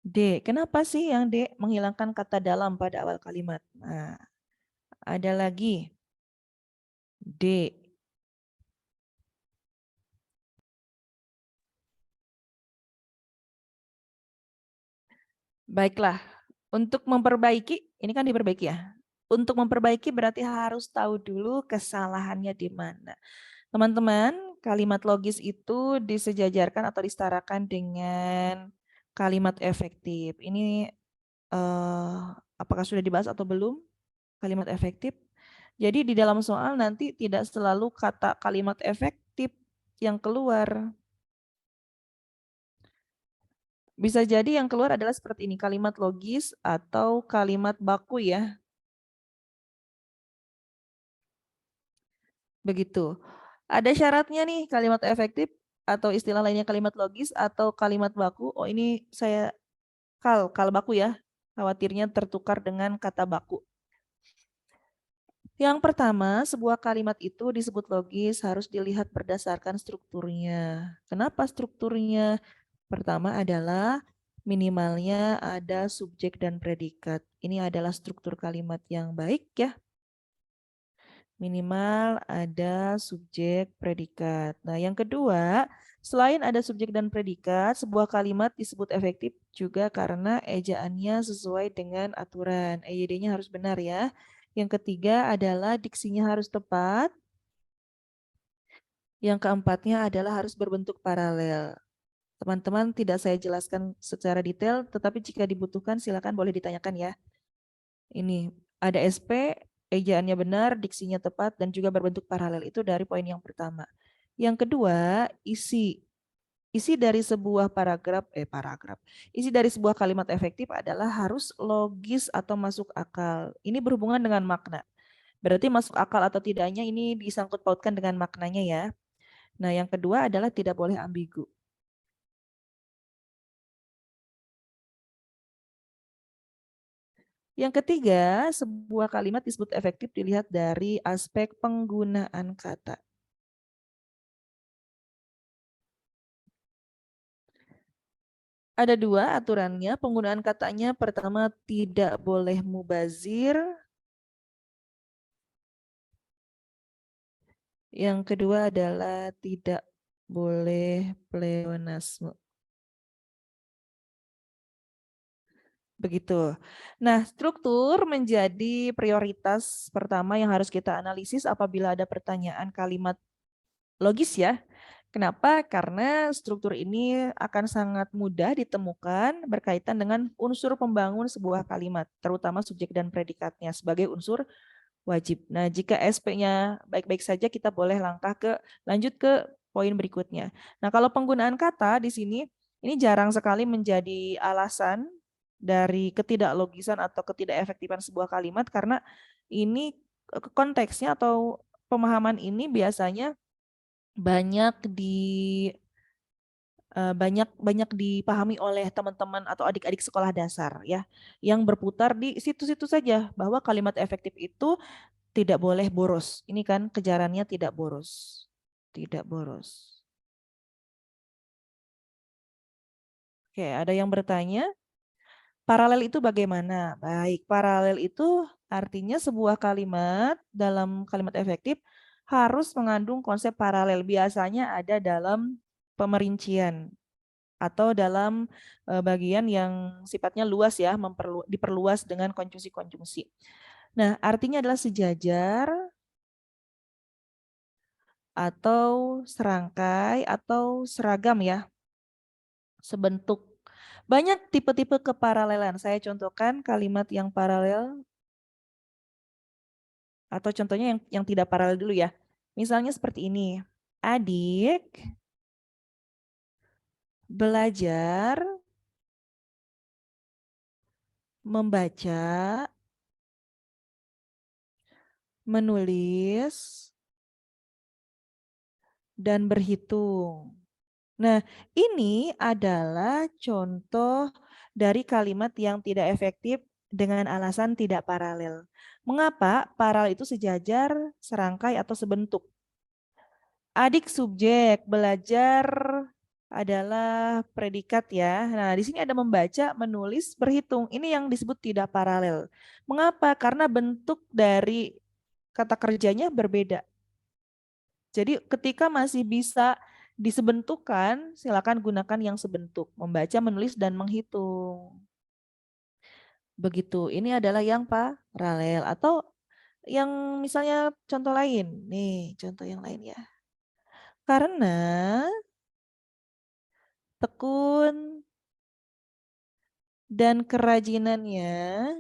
D, kenapa sih yang D menghilangkan kata dalam pada awal kalimat? Nah, ada lagi. D. Baiklah, untuk memperbaiki, ini kan diperbaiki ya. Untuk memperbaiki berarti harus tahu dulu kesalahannya di mana. Teman-teman, kalimat logis itu disejajarkan atau disetarakan dengan kalimat efektif. Ini apakah sudah dibahas atau belum? Kalimat efektif. Jadi di dalam soal nanti tidak selalu kata kalimat efektif yang keluar. Bisa jadi yang keluar adalah seperti ini, kalimat logis atau kalimat baku ya. Begitu. Ada syaratnya nih kalimat efektif atau istilah lainnya kalimat logis atau kalimat baku. Oh ini saya kal baku ya. Khawatirnya tertukar dengan kata baku. Yang pertama, sebuah kalimat itu disebut logis harus dilihat berdasarkan strukturnya. Kenapa strukturnya? Pertama adalah minimalnya ada subjek dan predikat. Ini adalah struktur kalimat yang baik ya. Minimal ada subjek predikat. Nah, yang kedua, selain ada subjek dan predikat, sebuah kalimat disebut efektif juga karena ejaannya sesuai dengan aturan. EYD-nya harus benar ya. Yang ketiga adalah diksinya harus tepat. Yang keempatnya adalah harus berbentuk paralel. Teman-teman tidak saya jelaskan secara detail, tetapi jika dibutuhkan silakan boleh ditanyakan ya. Ini ada SP, ejaannya benar, diksinya tepat, dan juga berbentuk paralel. Itu dari poin yang pertama. Yang kedua, isi. Isi dari sebuah isi dari sebuah kalimat efektif adalah harus logis atau masuk akal. Ini berhubungan dengan makna. Berarti masuk akal atau tidaknya ini disangkut pautkan dengan maknanya ya. Nah, yang kedua adalah tidak boleh ambigu. Yang ketiga, sebuah kalimat disebut efektif dilihat dari aspek penggunaan kata. Ada dua aturannya, penggunaan katanya pertama tidak boleh mubazir, yang kedua adalah tidak boleh pleonasme. Begitu. Nah, struktur menjadi prioritas pertama yang harus kita analisis apabila ada pertanyaan kalimat logis ya. Kenapa? Karena struktur ini akan sangat mudah ditemukan berkaitan dengan unsur pembangun sebuah kalimat, terutama subjek dan predikatnya sebagai unsur wajib. Nah, jika SP-nya baik-baik saja, kita boleh lanjut ke poin berikutnya. Nah, kalau penggunaan kata di sini, ini jarang sekali menjadi alasan dari ketidaklogisan atau ketidakefektifan sebuah kalimat karena ini konteksnya atau pemahaman ini biasanya banyak banyak dipahami oleh teman-teman atau adik-adik sekolah dasar ya yang berputar di situ-situ saja bahwa kalimat efektif itu tidak boleh boros. Ini kan kejarannya tidak boros. Tidak boros. Oke, ada yang bertanya, paralel itu bagaimana? Baik, paralel itu artinya sebuah kalimat dalam kalimat efektif harus mengandung konsep paralel. Biasanya ada dalam pemerincian atau dalam bagian yang sifatnya luas ya, diperluas dengan konjungsi-konjungsi. Nah, artinya adalah sejajar atau serangkai atau seragam ya, sebentuk. Banyak tipe-tipe keparalelan. Saya contohkan kalimat yang paralel atau contohnya yang tidak paralel dulu ya. Misalnya seperti ini. Adik belajar membaca, menulis, dan berhitung. Nah, ini adalah contoh dari kalimat yang tidak efektif dengan alasan tidak paralel. Mengapa? Paralel itu sejajar, serangkai, atau sebentuk. Adik subjek, belajar adalah predikat ya. Nah, di sini ada membaca, menulis, berhitung. Ini yang disebut tidak paralel. Mengapa? Karena bentuk dari kata kerjanya berbeda. Jadi ketika masih bisa disebentukan, silakan gunakan yang sebentuk. Membaca, menulis, dan menghitung. Begitu. Ini adalah yang paralel. Atau yang misalnya contoh lain. Nih, contoh yang lain ya. Karena tekun dan kerajinannya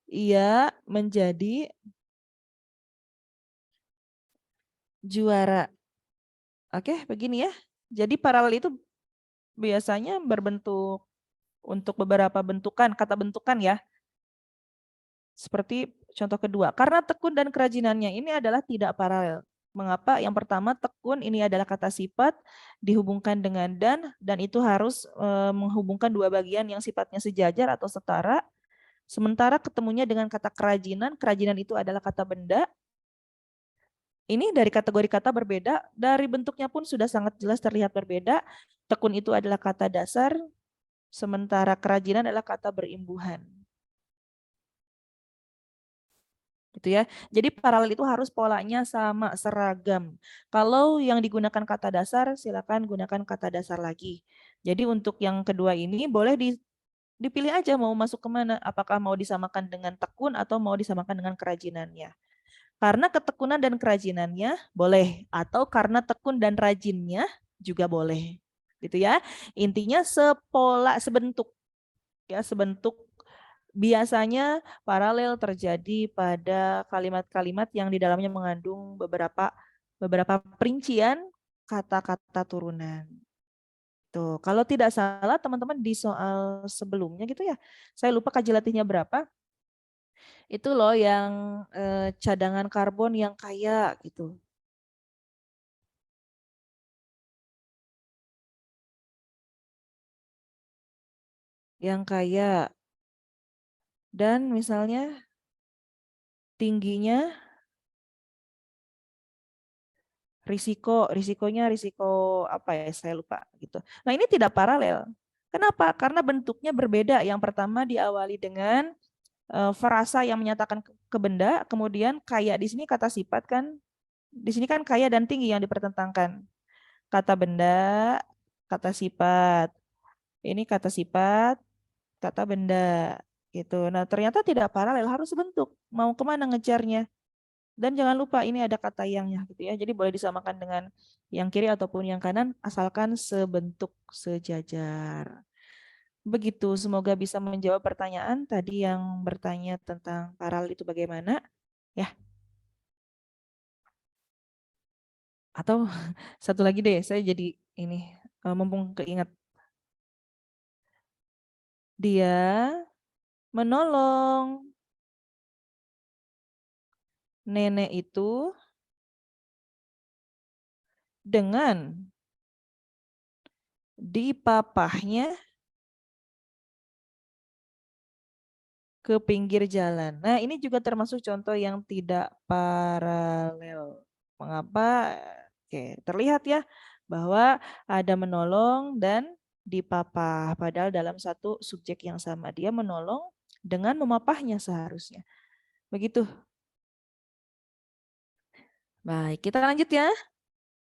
ia menjadi juara. Oke, begini ya. Jadi paralel itu biasanya berbentuk untuk beberapa bentukan, kata bentukan ya. Seperti contoh kedua, karena tekun dan kerajinannya ini adalah tidak paralel. Mengapa? Yang pertama, tekun ini adalah kata sifat dihubungkan dengan dan itu harus menghubungkan dua bagian yang sifatnya sejajar atau setara. Sementara ketemunya dengan kata kerajinan, kerajinan itu adalah kata benda. Ini dari kategori kata berbeda, dari bentuknya pun sudah sangat jelas terlihat berbeda. Tekun itu adalah kata dasar, sementara kerajinan adalah kata berimbuhan. Gitu ya. Jadi paralel itu harus polanya sama, seragam. Kalau yang digunakan kata dasar, silakan gunakan kata dasar lagi. Jadi untuk yang kedua ini boleh dipilih aja mau masuk kemana. Apakah mau disamakan dengan tekun atau mau disamakan dengan kerajinannya. Karena ketekunan dan kerajinannya boleh. Atau karena tekun dan rajinnya juga boleh. Gitu ya. Intinya sepola, sebentuk. Ya, sebentuk. Biasanya paralel terjadi pada kalimat-kalimat yang di dalamnya mengandung beberapa perincian kata-kata turunan. Tuh, kalau tidak salah teman-teman di soal sebelumnya gitu ya. Saya lupa kaji latihnya berapa. Itu loh yang cadangan karbon yang kaya gitu. Yang kaya dan misalnya tingginya risikonya risiko apa ya saya lupa gitu. Nah, ini tidak paralel. Kenapa? Karena bentuknya berbeda. Yang pertama diawali dengan frasa yang menyatakan ke benda, kemudian kaya di sini kata sifat kan. Di sini kan kaya dan tinggi yang dipertentangkan. Kata benda, kata sifat. Ini kata sifat, kata benda gitu. Nah, ternyata tidak paralel, harus bentuk. Mau kemana ngejarnya? Dan jangan lupa ini ada kata yangnya gitu ya. Jadi boleh disamakan dengan yang kiri ataupun yang kanan asalkan sebentuk sejajar. Begitu, semoga bisa menjawab pertanyaan tadi yang bertanya tentang paralel itu bagaimana ya. Atau satu lagi deh, saya jadi ini mumpung keingat dia menolong nenek itu dengan dipapahnya ke pinggir jalan. Nah, ini juga termasuk contoh yang tidak paralel. Mengapa? Oke, terlihat ya bahwa ada menolong dan dipapah. Padahal dalam satu subjek yang sama. Dia menolong dengan memapahnya seharusnya. Begitu. Baik, kita lanjut ya.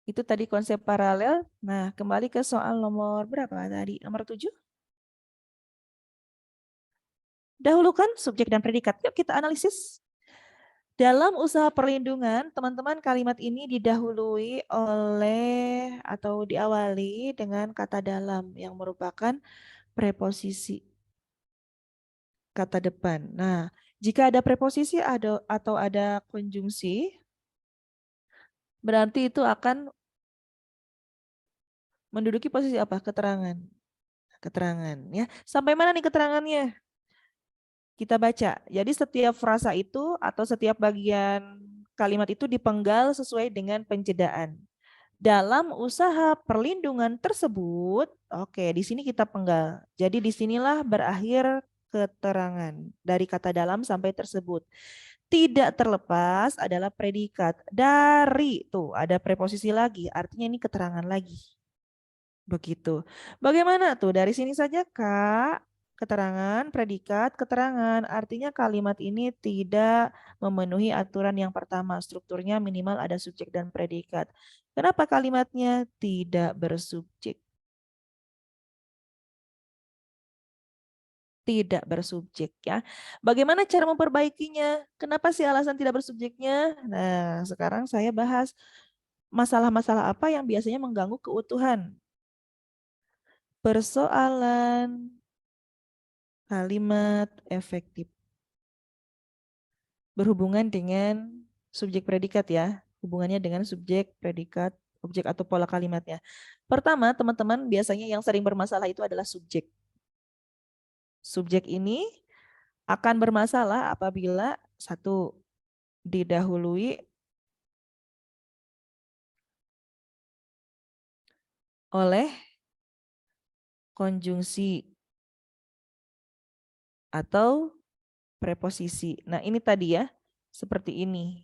Itu tadi konsep paralel. Nah, kembali ke soal nomor berapa tadi? Nomor 7? Dahulukan subjek dan predikat. Yuk kita analisis. Dalam usaha perlindungan, teman-teman, kalimat ini didahului oleh atau diawali dengan kata dalam yang merupakan preposisi kata depan. Nah, jika ada preposisi atau ada konjungsi, berarti itu akan menduduki posisi apa? Keterangan. Keterangan ya. Sampai mana nih keterangannya? Kita baca. Jadi setiap frasa itu atau setiap bagian kalimat itu dipenggal sesuai dengan penjedaan. Dalam usaha perlindungan tersebut, oke, di sini kita penggal. Jadi disinilah berakhir keterangan dari kata dalam sampai tersebut. Tidak terlepas adalah predikat dari, tuh ada preposisi lagi, artinya ini keterangan lagi. Begitu. Bagaimana tuh? Dari sini saja, Kak. Keterangan, predikat, keterangan. Artinya kalimat ini tidak memenuhi aturan yang pertama. Strukturnya minimal ada subjek dan predikat. Kenapa kalimatnya tidak bersubjek? Tidak bersubjek ya. Bagaimana cara memperbaikinya? Kenapa sih alasan tidak bersubjeknya? Nah, sekarang saya bahas masalah-masalah apa yang biasanya mengganggu keutuhan. Persoalan kalimat efektif berhubungan dengan subjek predikat ya, hubungannya dengan subjek predikat objek atau pola kalimatnya. Pertama, teman-teman, biasanya yang sering bermasalah itu adalah subjek. Subjek ini akan bermasalah apabila satu didahului oleh konjungsi atau preposisi. Nah, ini tadi ya, seperti ini.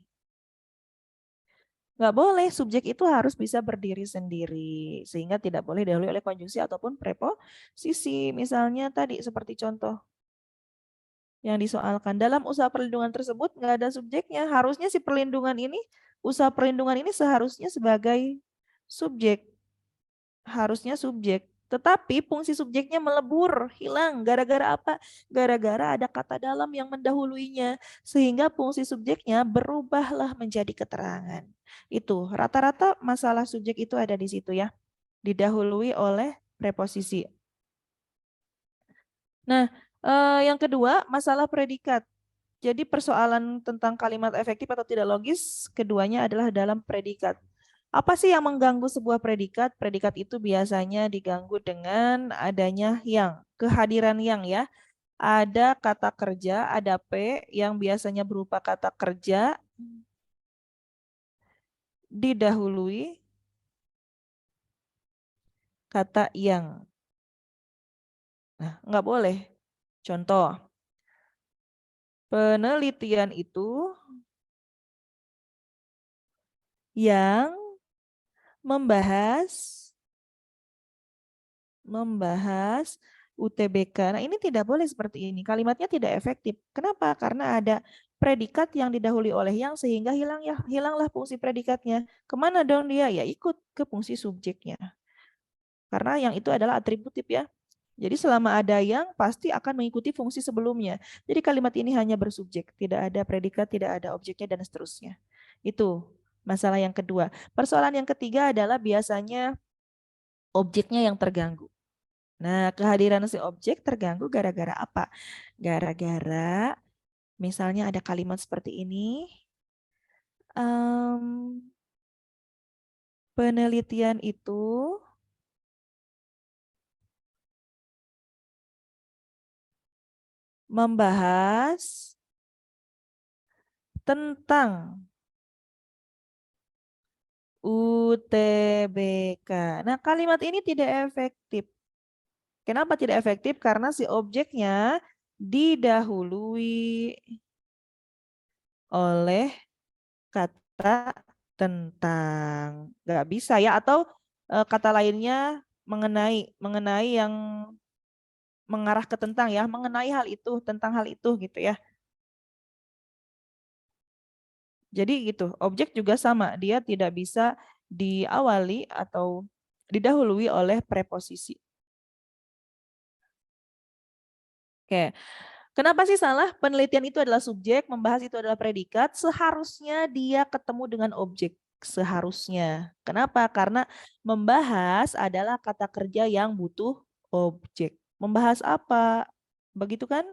Nggak boleh, subjek itu harus bisa berdiri sendiri. Sehingga tidak boleh didahului oleh konjungsi ataupun preposisi. Misalnya tadi seperti contoh yang disoalkan. Dalam usaha perlindungan tersebut nggak ada subjeknya. Harusnya si perlindungan ini, usaha perlindungan ini seharusnya sebagai subjek. Harusnya subjek. Tetapi fungsi subjeknya melebur, hilang. Gara-gara apa? Gara-gara ada kata dalam yang mendahuluinya. Sehingga fungsi subjeknya berubahlah menjadi keterangan. Itu rata-rata masalah subjek itu ada di situ ya. Didahului oleh preposisi. Nah, yang kedua masalah predikat. Jadi persoalan tentang kalimat efektif atau tidak logis, keduanya adalah dalam predikat. Apa sih yang mengganggu sebuah predikat? Predikat itu biasanya diganggu dengan adanya yang, kehadiran yang ya. Ada kata kerja, ada P yang biasanya berupa kata kerja didahului kata yang. Nah, nggak boleh. Contoh, penelitian itu yang membahas UTBK. Nah, ini tidak boleh seperti ini. Kalimatnya tidak efektif. Kenapa? Karena ada predikat yang didahului oleh yang sehingga hilanglah fungsi predikatnya. Kemana dong dia? Ya ikut ke fungsi subjeknya. Karena yang itu adalah atributif ya. Jadi selama ada yang pasti akan mengikuti fungsi sebelumnya. Jadi kalimat ini hanya bersubjek, tidak ada predikat, tidak ada objeknya dan seterusnya. Itu masalah yang kedua. Persoalan yang ketiga adalah biasanya objeknya yang terganggu. Nah, kehadiran si objek terganggu gara-gara apa? Gara-gara misalnya ada kalimat seperti ini. Penelitian itu membahas tentang UTBK. Nah, kalimat ini tidak efektif. Kenapa tidak efektif? Karena si objeknya didahului oleh kata tentang. Nggak bisa ya. Atau kata lainnya mengenai yang mengarah ke tentang ya. Mengenai hal itu, tentang hal itu gitu ya. Jadi gitu, objek juga sama. Dia tidak bisa diawali atau didahului oleh preposisi. Oke. Kenapa sih salah? Penelitian itu adalah subjek, membahas itu adalah predikat, seharusnya dia ketemu dengan objek. Seharusnya. Kenapa? Karena membahas adalah kata kerja yang butuh objek. Membahas apa? Begitu kan?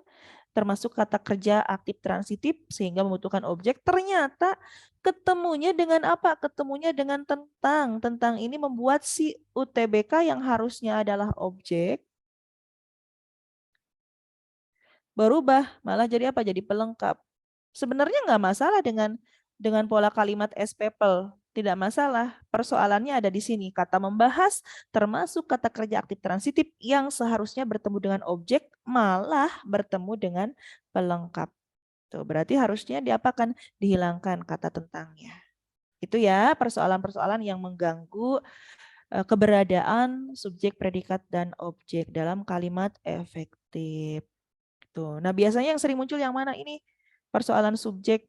Termasuk kata kerja aktif transitif sehingga membutuhkan objek. Ternyata ketemunya dengan apa? Ketemunya dengan tentang. Tentang ini membuat si UTBK yang harusnya adalah objek berubah malah jadi apa? Jadi pelengkap. Sebenarnya nggak masalah dengan pola kalimat SPPL, tidak masalah. Persoalannya ada di sini. Kata membahas termasuk kata kerja aktif transitif yang seharusnya bertemu dengan objek malah bertemu dengan pelengkap. Tuh, berarti harusnya diapakan? Dihilangkan kata tentangnya. Itu ya persoalan-persoalan yang mengganggu keberadaan subjek, predikat, dan objek dalam kalimat efektif. Tuh. Nah, biasanya yang sering muncul yang mana ini? Persoalan subjek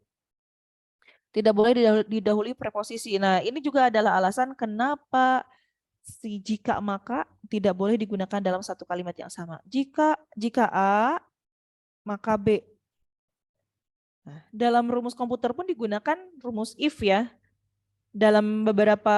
tidak boleh didahului preposisi. Nah, ini juga adalah alasan kenapa si jika maka tidak boleh digunakan dalam satu kalimat yang sama. Jika A, maka B. Nah, dalam rumus komputer pun digunakan rumus if ya. Dalam beberapa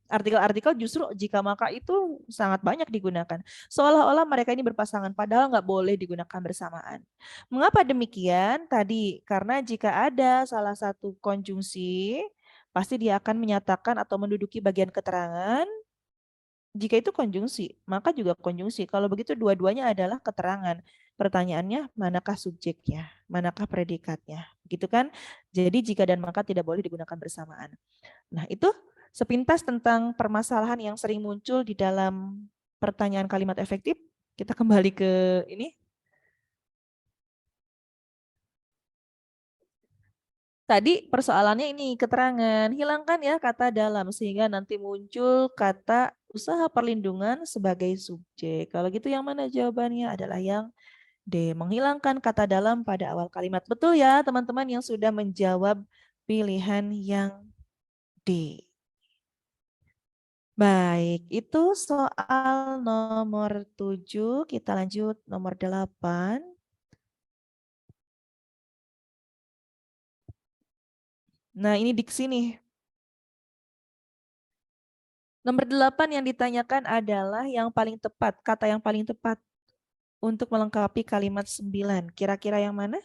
artikel-artikel justru jika maka itu sangat banyak digunakan. Seolah-olah mereka ini berpasangan, padahal nggak boleh digunakan bersamaan. Mengapa demikian? Tadi karena jika ada salah satu konjungsi, pasti dia akan menyatakan atau menduduki bagian keterangan. Jika itu konjungsi, maka juga konjungsi. Kalau begitu dua-duanya adalah keterangan. Pertanyaannya, manakah subjeknya? Manakah predikatnya? Gitu kan? Jadi jika dan maka tidak boleh digunakan bersamaan. Nah, itu sepintas tentang permasalahan yang sering muncul di dalam pertanyaan kalimat efektif. Kita kembali ke ini. Tadi persoalannya ini keterangan. Hilangkan ya kata dalam sehingga nanti muncul kata usaha perlindungan sebagai subjek. Kalau gitu yang mana jawabannya? Adalah yang D. Menghilangkan kata dalam pada awal kalimat. Betul ya teman-teman yang sudah menjawab pilihan yang D. Baik, itu soal nomor 7. Kita lanjut nomor 8. Nah, ini diksi nih. Nomor 8 yang ditanyakan adalah yang paling tepat, kata yang paling tepat untuk melengkapi kalimat 9. Kira-kira yang mana?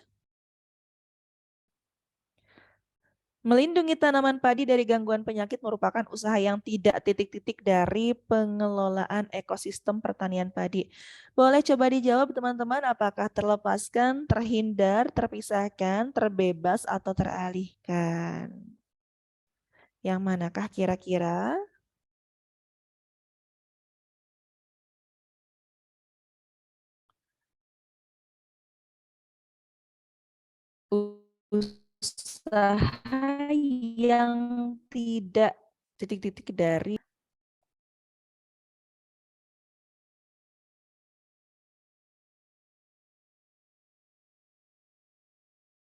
Melindungi tanaman padi dari gangguan penyakit merupakan usaha yang tidak titik-titik dari pengelolaan ekosistem pertanian padi. Boleh coba dijawab teman-teman, apakah terlepaskan, terhindar, terpisahkan, terbebas, atau teralihkan? Yang manakah kira-kira? Usaha yang tidak titik-titik dari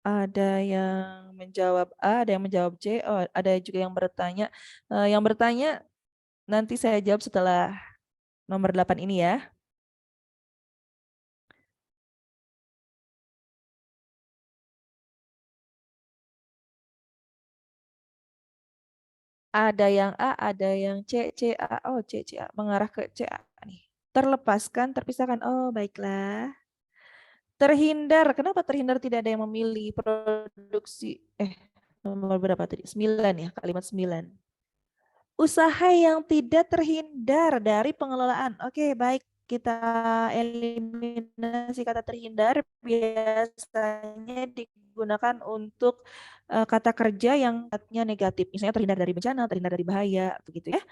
ada yang menjawab A, ada yang menjawab C, oh, ada juga yang bertanya. Yang bertanya nanti saya jawab setelah nomor 8 ini ya. Ada yang A, ada yang C, C, A. Oh, C, C, A. Mengarah ke C, A nih. Terlepaskan, terpisahkan. Oh, baiklah. Terhindar. Kenapa terhindar tidak ada yang memilih produksi? Nomor berapa tadi? 9 ya, kalimat 9. Usaha yang tidak terhindar dari pengelolaan. Oke, baik. Kita eliminasi kata terhindar. Biasanya digunakan untuk kata kerja yang katanya negatif. Misalnya terhindar dari bencana, terhindar dari bahaya, begitu ya.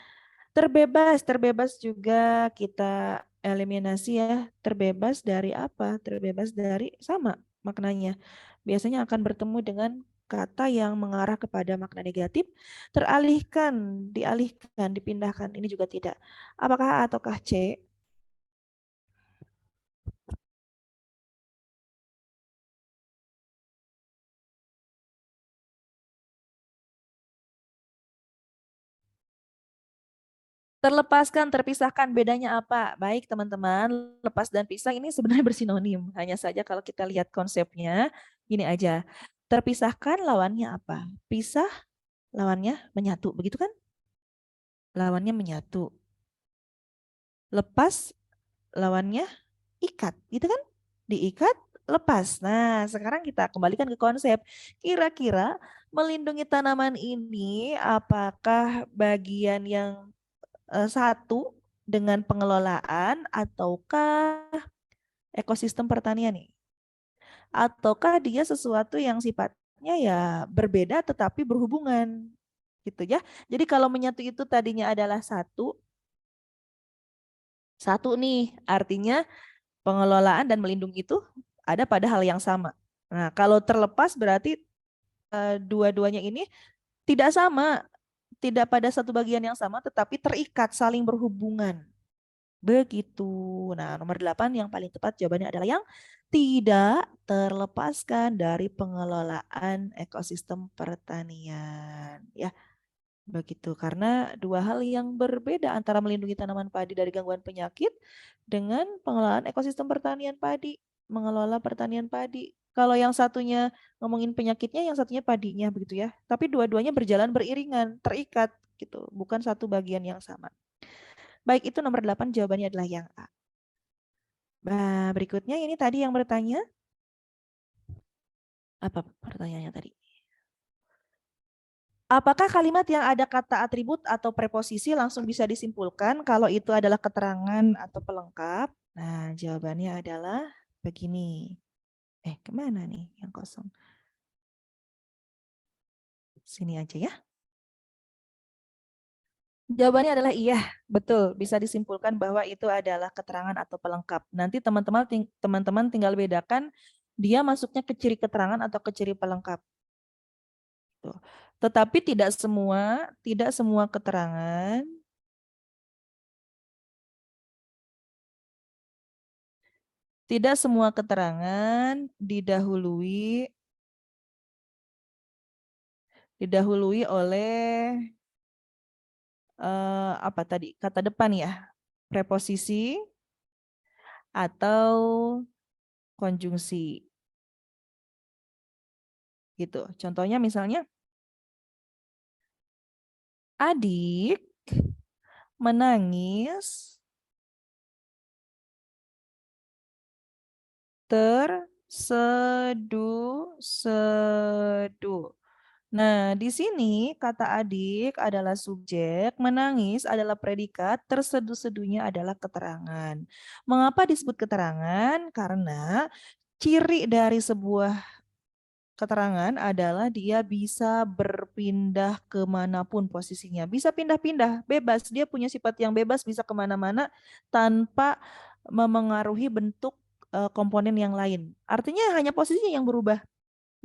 Terbebas, terbebas juga kita eliminasi ya. Terbebas dari apa? Terbebas dari sama maknanya. Biasanya akan bertemu dengan kata yang mengarah kepada makna negatif, teralihkan, dialihkan, dipindahkan. Ini juga tidak. Apakah A ataukah C? Terlepaskan, terpisahkan, bedanya apa? Baik teman-teman, lepas dan pisah ini sebenarnya bersinonim. Hanya saja kalau kita lihat konsepnya, gini aja. Terpisahkan lawannya apa? Pisah lawannya menyatu, begitu kan? Lawannya menyatu. Lepas lawannya ikat, gitu kan? Diikat, lepas. Nah, sekarang kita kembalikan ke konsep. Kira-kira melindungi tanaman ini apakah bagian yang satu dengan pengelolaan ataukah ekosistem pertanian nih? Ataukah dia sesuatu yang sifatnya ya berbeda tetapi berhubungan gitu ya. Jadi kalau menyatu itu tadinya adalah satu, satu nih artinya pengelolaan dan melindungi itu ada pada hal yang sama. Nah, kalau terlepas berarti dua-duanya ini tidak sama, tidak pada satu bagian yang sama tetapi terikat, saling berhubungan. Begitu. Nah, nomor 8 yang paling tepat jawabannya adalah yang tidak terlepaskan dari pengelolaan ekosistem pertanian. Ya, begitu. Karena dua hal yang berbeda antara melindungi tanaman padi dari gangguan penyakit dengan pengelolaan ekosistem pertanian padi, mengelola pertanian padi. Kalau yang satunya ngomongin penyakitnya, yang satunya padinya begitu ya. Tapi dua-duanya berjalan beriringan, terikat gitu, bukan satu bagian yang sama. Baik, itu nomor 8 jawabannya adalah yang A. Nah, berikutnya ini tadi yang bertanya. Apa pertanyaannya tadi? Apakah kalimat yang ada kata atribut atau preposisi langsung bisa disimpulkan kalau itu adalah keterangan atau pelengkap? Nah, jawabannya adalah begini. Kemana nih yang kosong? Sini aja ya. Jawabannya adalah iya, betul. Bisa disimpulkan bahwa itu adalah keterangan atau pelengkap. Nanti teman-teman tinggal bedakan dia masuknya ke ciri keterangan atau ke ciri pelengkap. Tuh. Tetapi tidak semua keterangan didahului oleh apa tadi kata depan ya, preposisi atau konjungsi gitu. Contohnya misalnya adik menangis terseduh-seduh. Nah, di sini kata adik adalah subjek, menangis adalah predikat, terseduh-seduhnya adalah keterangan. Mengapa disebut keterangan? Karena ciri dari sebuah keterangan adalah dia bisa berpindah kemanapun posisinya. Bisa pindah-pindah, bebas. Dia punya sifat yang bebas, bisa kemana-mana tanpa memengaruhi bentuk komponen yang lain. Artinya hanya posisinya yang berubah.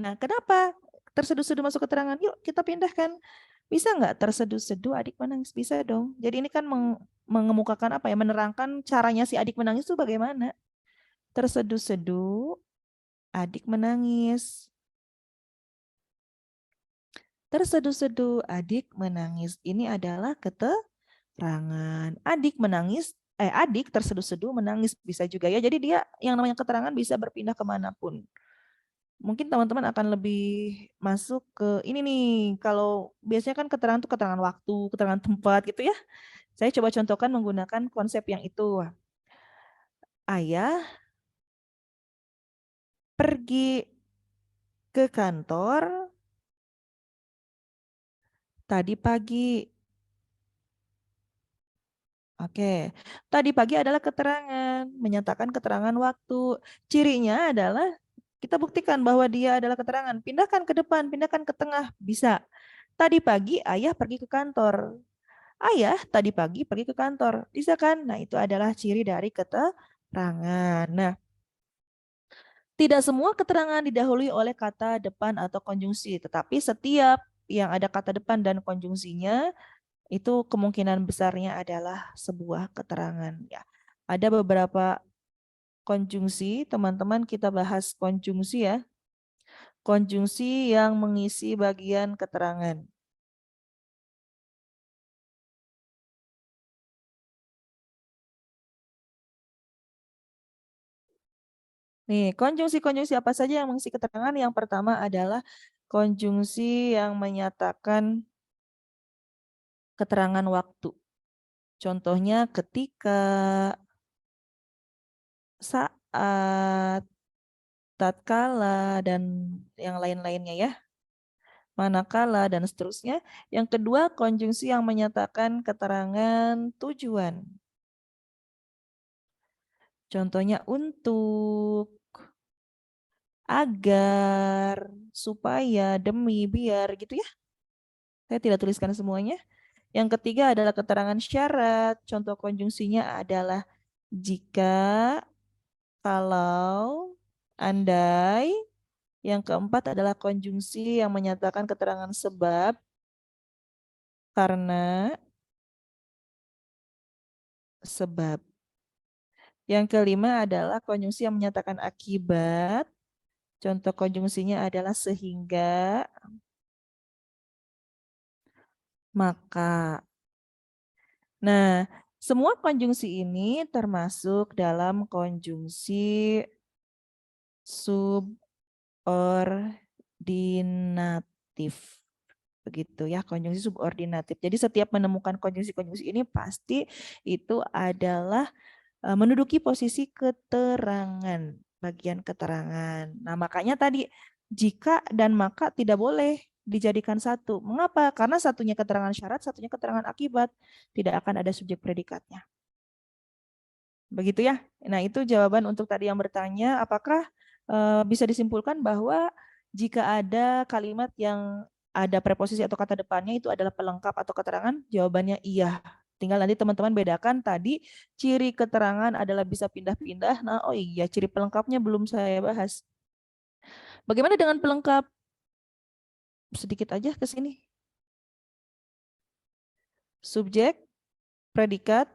Nah, kenapa terseduh-seduh masuk keterangan? Yuk kita pindahkan. Bisa nggak terseduh-seduh adik menangis? Bisa dong. Jadi ini kan mengemukakan apa ya? Menerangkan caranya si adik menangis itu bagaimana. Terseduh-seduh adik menangis. Terseduh-seduh adik menangis. Ini adalah keterangan. Adik terseduh-seduh menangis bisa juga ya. Jadi dia yang namanya keterangan bisa berpindah kemanapun. Mungkin teman-teman akan lebih masuk ke ini nih. Kalau biasanya kan keterangan itu keterangan waktu, keterangan tempat gitu ya. Saya coba contohkan menggunakan konsep yang itu. Ayah pergi ke kantor tadi pagi. Oke, tadi pagi adalah keterangan, menyatakan keterangan waktu. Cirinya adalah kita buktikan bahwa dia adalah keterangan. Pindahkan ke depan, pindahkan ke tengah, bisa. Tadi pagi ayah pergi ke kantor. Ayah tadi pagi pergi ke kantor, bisa kan? Nah, itu adalah ciri dari keterangan. Nah, tidak semua keterangan didahului oleh kata depan atau konjungsi, tetapi setiap yang ada kata depan dan konjungsinya itu kemungkinan besarnya adalah sebuah keterangan ya. Ada beberapa konjungsi, teman-teman kita bahas konjungsi ya. Konjungsi yang mengisi bagian keterangan. Nih, konjungsi-konjungsi apa saja yang mengisi keterangan? Yang pertama adalah konjungsi yang menyatakan keterangan waktu. Contohnya ketika, saat, tatkala, dan yang lain-lainnya ya. Manakala, dan seterusnya. Yang kedua, konjungsi yang menyatakan keterangan tujuan. Contohnya untuk, agar, supaya, demi, biar, gitu ya. Saya tidak tuliskan semuanya. Yang ketiga adalah keterangan syarat. Contoh konjungsinya adalah jika, kalau, andai. Yang keempat adalah konjungsi yang menyatakan keterangan sebab, karena, sebab. Yang kelima adalah konjungsi yang menyatakan akibat. Contoh konjungsinya adalah sehingga, maka. Nah, semua konjungsi ini termasuk dalam konjungsi subordinatif. Begitu ya, konjungsi subordinatif. Jadi setiap menemukan konjungsi-konjungsi ini pasti itu adalah menduduki posisi keterangan, bagian keterangan. Nah, makanya tadi jika dan maka tidak boleh dijadikan satu. Mengapa? Karena satunya keterangan syarat, satunya keterangan akibat. Tidak akan ada subjek predikatnya. Begitu ya. Nah, itu jawaban untuk tadi yang bertanya, apakah bisa disimpulkan bahwa jika ada kalimat yang ada preposisi atau kata depannya itu adalah pelengkap atau keterangan? Jawabannya iya. Tinggal nanti teman-teman bedakan tadi ciri keterangan adalah bisa pindah-pindah. Nah, oh iya, ciri pelengkapnya belum saya bahas. Bagaimana dengan pelengkap? Sedikit aja ke sini. Subjek, predikat,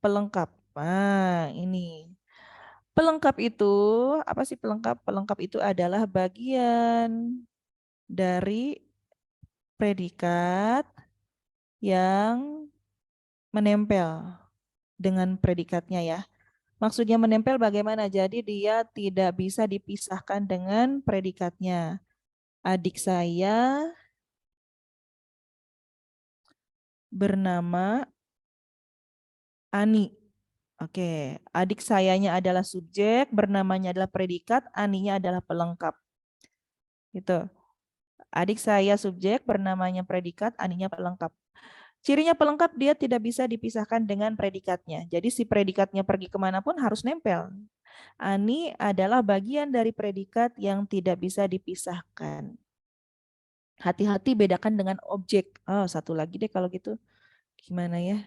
pelengkap. Nah, ini. Pelengkap itu, apa sih pelengkap? Pelengkap itu adalah bagian dari predikat yang menempel dengan predikatnya ya. Maksudnya menempel bagaimana? Jadi dia tidak bisa dipisahkan dengan predikatnya. Adik saya bernama Ani. Oke, adik sayanya adalah subjek, bernamanya adalah predikat, Aninya adalah pelengkap. Gitu. Adik saya subjek, bernamanya predikat, Aninya pelengkap. Cirinya pelengkap, dia tidak bisa dipisahkan dengan predikatnya. Jadi si predikatnya pergi kemanapun harus nempel. Ani adalah bagian dari predikat yang tidak bisa dipisahkan. Hati-hati bedakan dengan objek. Oh, satu lagi deh kalau gitu. Gimana ya?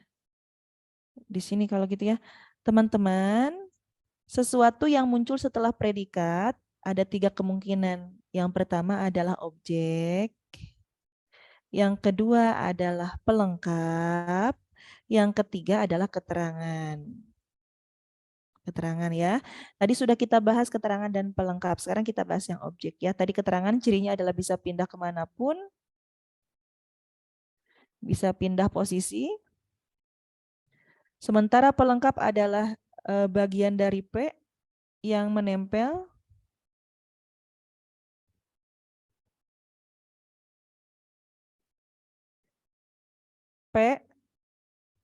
Di sini kalau gitu ya. Teman-teman, sesuatu yang muncul setelah predikat ada 3 kemungkinan. Yang pertama adalah objek. Yang kedua adalah pelengkap. Yang ketiga adalah keterangan. Keterangan ya. Tadi sudah kita bahas keterangan dan pelengkap. Sekarang kita bahas yang objek ya. Tadi keterangan cirinya adalah bisa pindah kemanapun. Bisa pindah posisi. Sementara pelengkap adalah bagian dari P yang menempel. P,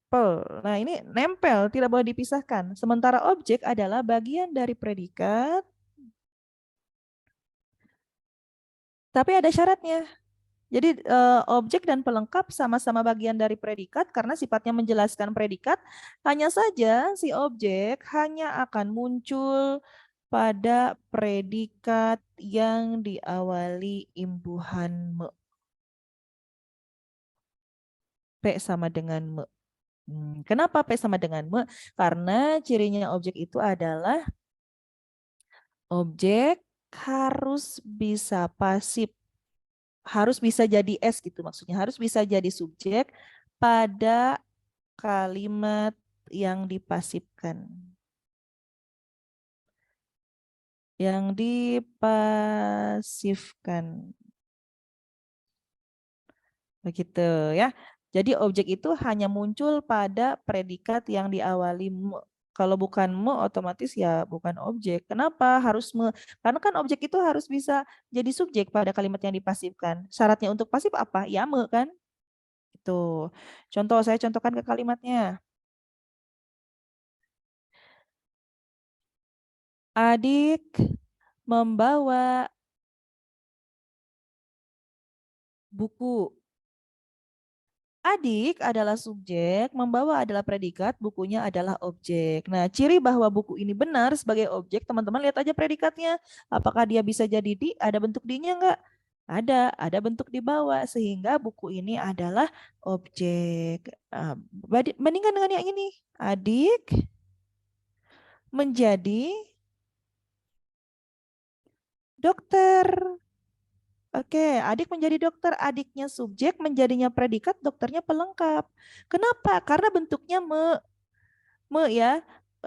pel. Nah, ini nempel, tidak boleh dipisahkan. Sementara objek adalah bagian dari predikat, tapi ada syaratnya. Jadi objek dan pelengkap sama-sama bagian dari predikat karena sifatnya menjelaskan predikat. Hanya saja si objek hanya akan muncul pada predikat yang diawali imbuhan me. P sama dengan me. Kenapa P sama dengan me? Karena cirinya objek itu adalah objek harus bisa pasif, harus bisa jadi S gitu maksudnya, harus bisa jadi subjek pada kalimat yang dipasifkan. Yang dipasifkan. Begitu ya. Jadi objek itu hanya muncul pada predikat yang diawali me. Kalau bukan me, otomatis ya bukan objek. Kenapa harus me? Karena kan objek itu harus bisa jadi subjek pada kalimat yang dipasifkan. Syaratnya untuk pasif apa? Ya me kan? Itu. Contoh, saya contohkan ke kalimatnya. Adik membawa buku. Adik adalah subjek, membawa adalah predikat, bukunya adalah objek. Nah, ciri bahwa buku ini benar sebagai objek, teman-teman lihat aja predikatnya. Apakah dia bisa jadi di, ada bentuk di-nya enggak? Ada bentuk di bawah, sehingga buku ini adalah objek. Bandingkan dengan yang ini. Adik menjadi dokter. Oke, adik menjadi dokter, adiknya subjek, menjadinya predikat, dokternya pelengkap. Kenapa? Karena bentuknya me ya,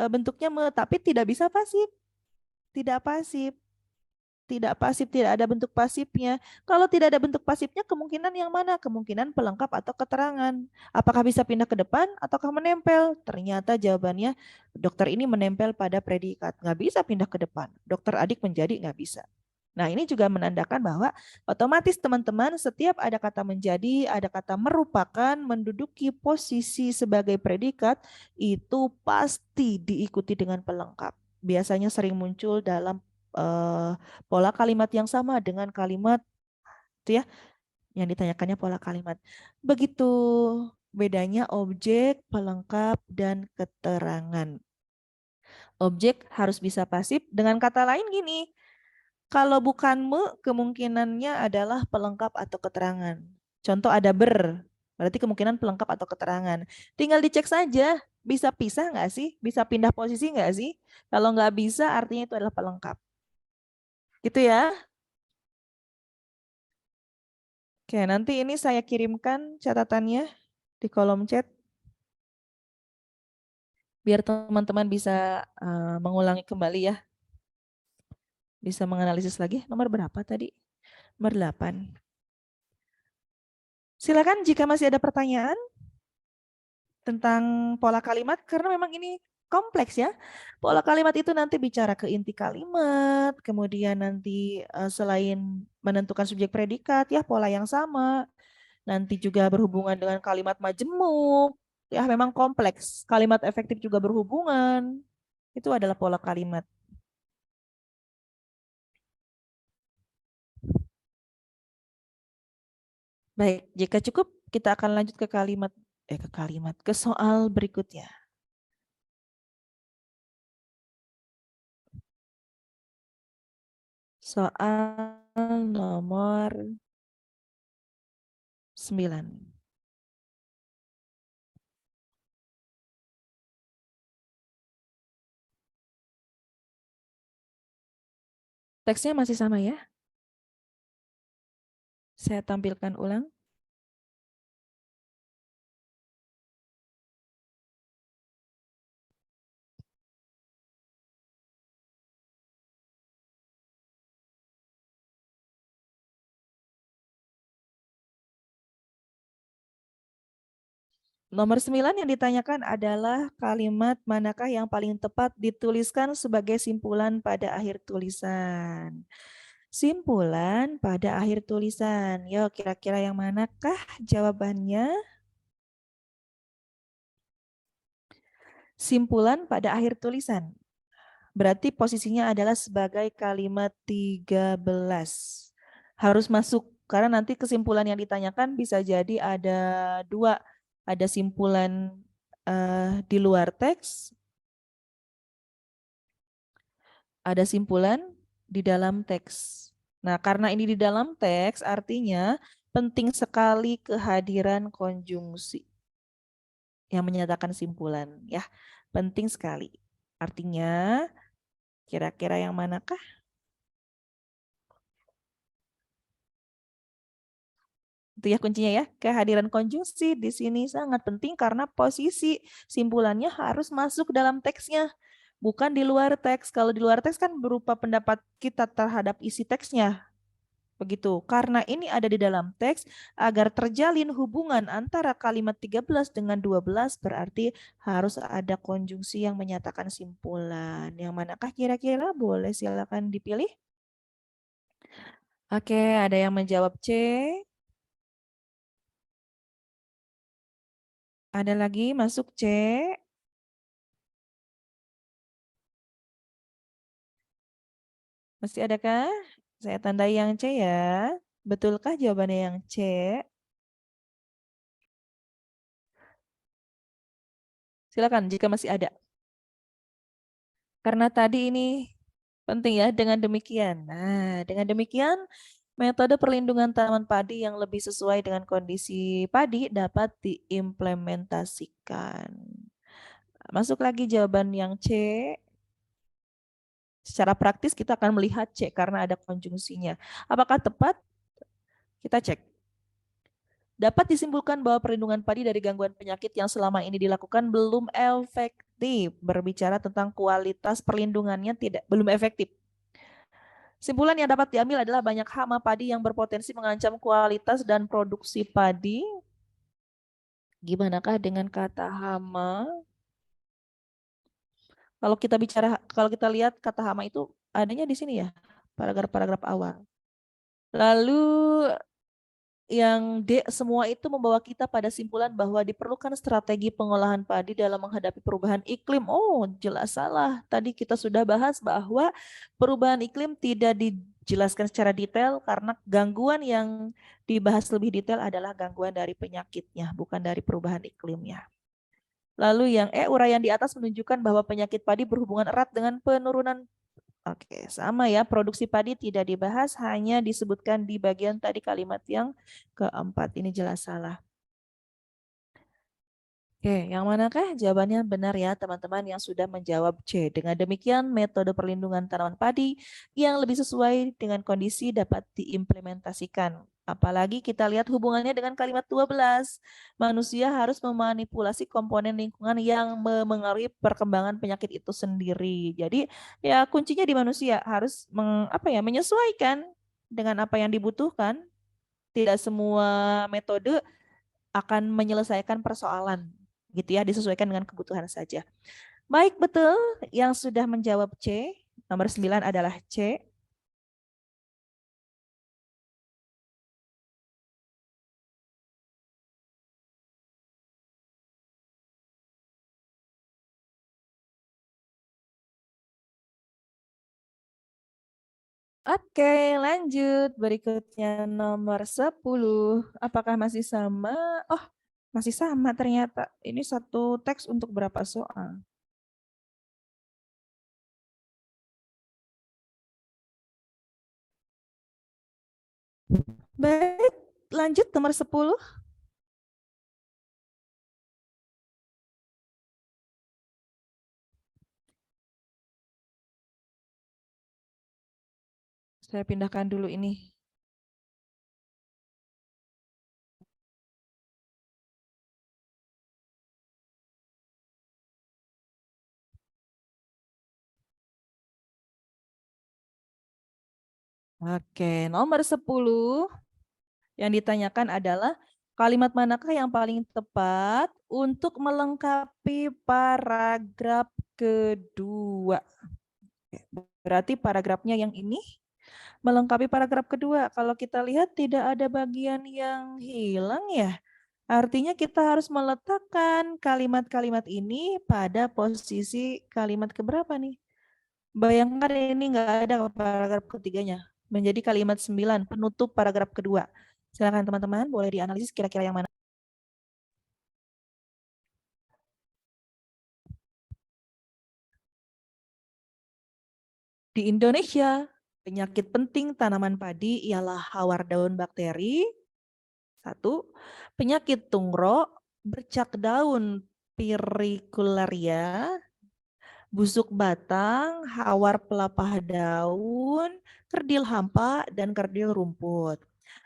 bentuknya me, tapi tidak bisa pasif, tidak pasif, tidak pasif, tidak ada bentuk pasifnya. Kalau tidak ada bentuk pasifnya, kemungkinan yang mana? Kemungkinan pelengkap atau keterangan. Apakah bisa pindah ke depan ataukah menempel? Ternyata jawabannya dokter ini menempel pada predikat, nggak bisa pindah ke depan. Dokter adik menjadi nggak bisa. Nah, ini juga menandakan bahwa otomatis teman-teman setiap ada kata menjadi, ada kata merupakan, menduduki posisi sebagai predikat, itu pasti diikuti dengan pelengkap. Biasanya sering muncul dalam pola kalimat yang sama dengan kalimat itu ya, yang ditanyakannya pola kalimat. Begitu bedanya objek, pelengkap, dan keterangan. Objek harus bisa pasif. Dengan kata lain gini, kalau bukan me, kemungkinannya adalah pelengkap atau keterangan. Contoh ada berarti kemungkinan pelengkap atau keterangan. Tinggal dicek saja, bisa pisah nggak sih? Bisa pindah posisi nggak sih? Kalau nggak bisa, artinya itu adalah pelengkap. Gitu ya. Oke, nanti ini saya kirimkan catatannya di kolom chat, biar teman-teman bisa mengulangi kembali ya. Bisa menganalisis lagi. Nomor berapa tadi? Nomor 8. Silakan jika masih ada pertanyaan tentang pola kalimat, karena memang ini kompleks ya. Pola kalimat itu nanti bicara ke inti kalimat, kemudian nanti selain menentukan subjek predikat ya pola yang sama, nanti juga berhubungan dengan kalimat majemuk. Ya memang kompleks. Kalimat efektif juga berhubungan. Itu adalah pola kalimat. Baik, jika cukup kita akan lanjut ke ke soal berikutnya. Soal nomor 9. Teksnya masih sama ya. Saya tampilkan ulang. Nomor 9 yang ditanyakan adalah kalimat manakah yang paling tepat dituliskan sebagai simpulan pada akhir tulisan. Simpulan pada akhir tulisan. Yuk, kira-kira yang manakah jawabannya? Simpulan pada akhir tulisan. Berarti posisinya adalah sebagai kalimat 13. Harus masuk, karena nanti kesimpulan yang ditanyakan bisa jadi ada dua. Ada simpulan di luar teks, ada simpulan di dalam teks. Nah, karena ini di dalam teks, artinya penting sekali kehadiran konjungsi yang menyatakan simpulan, ya. Penting sekali. Artinya, kira-kira yang manakah? Itu ya kuncinya ya. Kehadiran konjungsi di sini sangat penting karena posisi simpulannya harus masuk dalam teksnya, bukan di luar teks. Kalau di luar teks kan berupa pendapat kita terhadap isi teksnya. Begitu. Karena ini ada di dalam teks, agar terjalin hubungan antara kalimat 13 dengan 12 berarti harus ada konjungsi yang menyatakan simpulan. Yang manakah kira-kira? Boleh silakan dipilih. Oke, ada yang menjawab C. Ada lagi masuk C. Masih adakah? Saya tandai yang C ya. Betulkah jawabannya yang C? Silakan jika masih ada. Karena tadi ini penting ya dengan demikian. Nah, dengan demikian metode perlindungan tanaman padi yang lebih sesuai dengan kondisi padi dapat diimplementasikan. Masuk lagi jawaban yang C. Secara praktis kita akan melihat C karena ada konjungsinya. Apakah tepat? Kita cek. Dapat disimpulkan bahwa perlindungan padi dari gangguan penyakit yang selama ini dilakukan belum efektif. Berbicara tentang kualitas perlindungannya belum efektif. Simpulan yang dapat diambil adalah banyak hama padi yang berpotensi mengancam kualitas dan produksi padi. Gimanakah dengan kata hama? Kalau kita lihat kata hama itu adanya di sini ya, paragraf-paragraf awal. Lalu yang D, semua itu membawa kita pada simpulan bahwa diperlukan strategi pengolahan padi dalam menghadapi perubahan iklim. Oh, jelas salah. Tadi kita sudah bahas bahwa perubahan iklim tidak dijelaskan secara detail karena gangguan yang dibahas lebih detail adalah gangguan dari penyakitnya, bukan dari perubahan iklimnya. Lalu yang E, uraian di atas menunjukkan bahwa penyakit padi berhubungan erat dengan penurunan. Oke, sama ya. Produksi padi tidak dibahas, hanya disebutkan di bagian tadi kalimat yang keempat. Ini jelas salah. Oke, yang manakah jawabannya benar ya teman-teman yang sudah menjawab C. Dengan demikian metode perlindungan tanaman padi yang lebih sesuai dengan kondisi dapat diimplementasikan. Apalagi kita lihat hubungannya dengan kalimat 12. Manusia harus memanipulasi komponen lingkungan yang memengaruhi perkembangan penyakit itu sendiri. Jadi ya kuncinya di manusia harus menyesuaikan dengan apa yang dibutuhkan. Tidak semua metode akan menyelesaikan persoalan gitu ya, disesuaikan dengan kebutuhan saja. Baik, betul. Yang sudah menjawab C, nomor 9 adalah C. Oke, lanjut. Berikutnya nomor 10. Apakah masih sama? Oh, masih sama ternyata. Ini satu teks untuk berapa soal? Baik, lanjut nomor 10. Saya pindahkan dulu ini. Oke, nomor 10 yang ditanyakan adalah kalimat manakah yang paling tepat untuk melengkapi paragraf kedua. Berarti paragrafnya yang ini melengkapi paragraf kedua. Kalau kita lihat tidak ada bagian yang hilang ya. Artinya kita harus meletakkan kalimat-kalimat ini pada posisi kalimat keberapa nih? Bayangkan ini nggak ada paragraf ketiganya. Menjadi kalimat 9, penutup paragraf kedua. Silakan teman-teman, boleh dianalisis kira-kira yang mana. Di Indonesia, penyakit penting tanaman padi ialah hawar daun bakteri. 1. Penyakit tungro, bercak daun piricularia, busuk batang, hawar pelapah daun, kerdil hampa, dan kerdil rumput.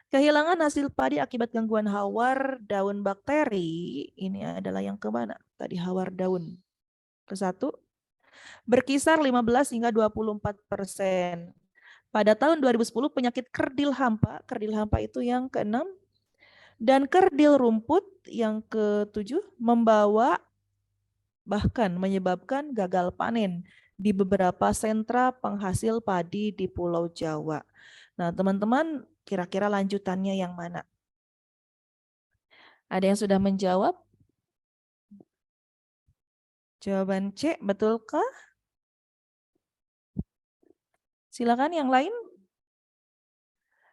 Kehilangan hasil padi akibat gangguan hawar daun bakteri, ini adalah yang kemana? Tadi hawar daun. Ke 1, berkisar 15 hingga 24%. Pada tahun 2010 penyakit kerdil hampa itu yang ke-6, dan kerdil rumput yang ke-7 membawa bahkan menyebabkan gagal panen di beberapa sentra penghasil padi di Pulau Jawa. Nah, teman-teman, kira-kira lanjutannya yang mana? Ada yang sudah menjawab? Jawaban C, betulkah? Silakan yang lain.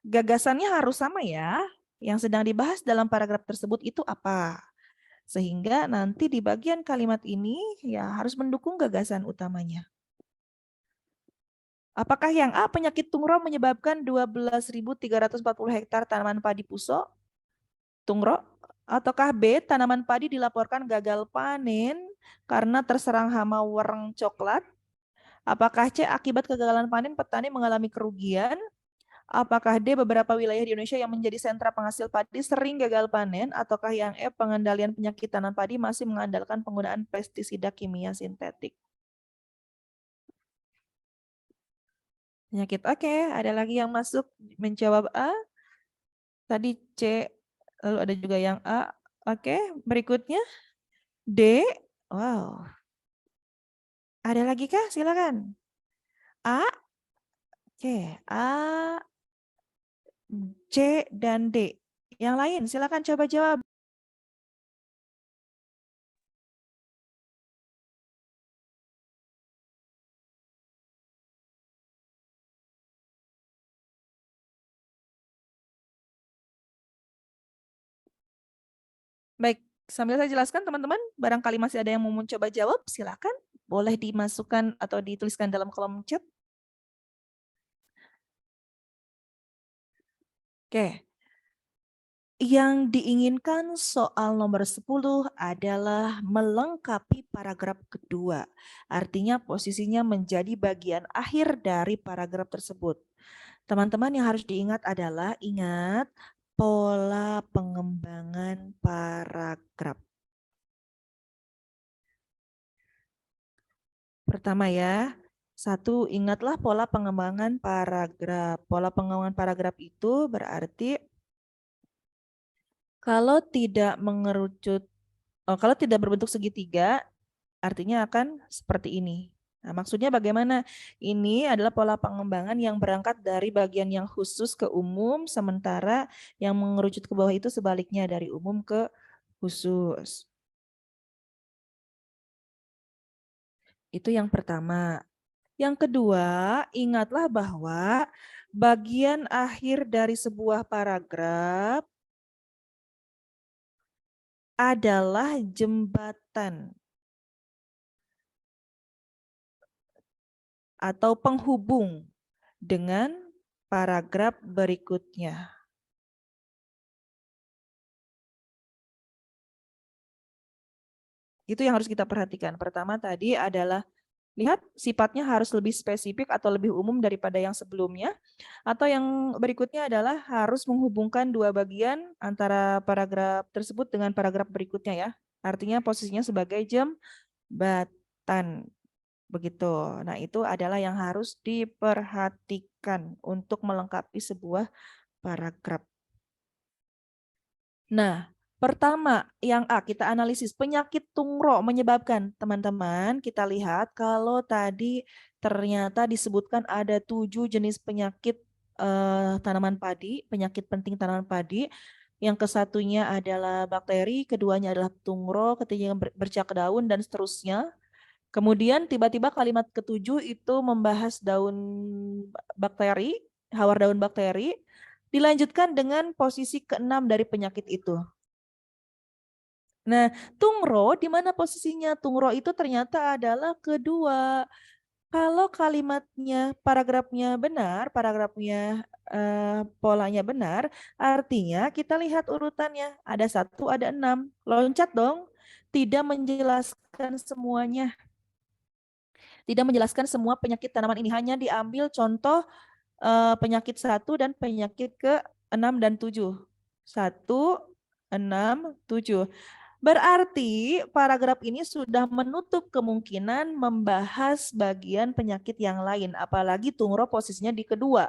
Gagasannya harus sama ya. Yang sedang dibahas dalam paragraf tersebut itu apa? Sehingga nanti di bagian kalimat ini ya harus mendukung gagasan utamanya. Apakah yang A, penyakit tungro menyebabkan 12.340 hektar tanaman padi puso? Tungro. Ataukah B, tanaman padi dilaporkan gagal panen karena terserang hama wereng coklat? Apakah C, akibat kegagalan panen petani mengalami kerugian? Apakah D, beberapa wilayah di Indonesia yang menjadi sentra penghasil padi sering gagal panen? Ataukah yang E, pengendalian penyakit tanaman padi masih mengandalkan penggunaan pestisida kimia sintetik? Penyakit, oke. Ada lagi yang masuk menjawab A? Tadi C, lalu ada juga yang A. Oke, berikutnya D. Wow. Ada lagi kah? Silakan. A. Oke, A, C, dan D. Yang lain, silakan coba jawab. Baik, sambil saya jelaskan teman-teman, barangkali masih ada yang mau mencoba jawab, silakan. Boleh dimasukkan atau dituliskan dalam kolom chat. Oke. Yang diinginkan soal nomor 10 adalah melengkapi paragraf kedua. Artinya posisinya menjadi bagian akhir dari paragraf tersebut. Teman-teman yang harus diingat adalah, ingat pola pengembangan paragraf. Pertama ya, satu, ingatlah pola pengembangan paragraf. Pola pengembangan paragraf itu berarti kalau tidak mengerucut, kalau tidak berbentuk segitiga, artinya akan seperti ini. Nah, maksudnya bagaimana? Ini adalah pola pengembangan yang berangkat dari bagian yang khusus ke umum, sementara yang mengerucut ke bawah itu sebaliknya dari umum ke khusus. Itu yang pertama. Yang kedua, ingatlah bahwa bagian akhir dari sebuah paragraf adalah jembatan atau penghubung dengan paragraf berikutnya. Itu yang harus kita perhatikan. Pertama tadi adalah lihat sifatnya harus lebih spesifik atau lebih umum daripada yang sebelumnya. Atau yang berikutnya adalah harus menghubungkan dua bagian antara paragraf tersebut dengan paragraf berikutnya ya. Artinya posisinya sebagai jembatan. Begitu. Nah, itu adalah yang harus diperhatikan untuk melengkapi sebuah paragraf. Nah, pertama yang A, kita analisis penyakit tungro menyebabkan. Teman-teman, kita lihat kalau tadi ternyata disebutkan ada 7 jenis penyakit tanaman padi, penyakit penting tanaman padi. Yang kesatunya adalah bakteri, keduanya adalah tungro, ketiganya bercak daun, dan seterusnya. Kemudian tiba-tiba kalimat ketujuh itu membahas daun bakteri, hawar daun bakteri, dilanjutkan dengan posisi keenam dari penyakit itu. Nah, tungro di mana posisinya? Tungro itu ternyata adalah kedua. Kalau kalimatnya, paragrafnya benar, paragrafnya polanya benar, artinya kita lihat urutannya. Ada 1, ada 6. Loncat dong. Tidak menjelaskan semuanya. Tidak menjelaskan semua penyakit tanaman ini. Hanya diambil contoh penyakit 1 dan penyakit ke-6 dan 7. 1, 6, 7. Berarti paragraf ini sudah menutup kemungkinan membahas bagian penyakit yang lain, apalagi tungro posisinya di kedua.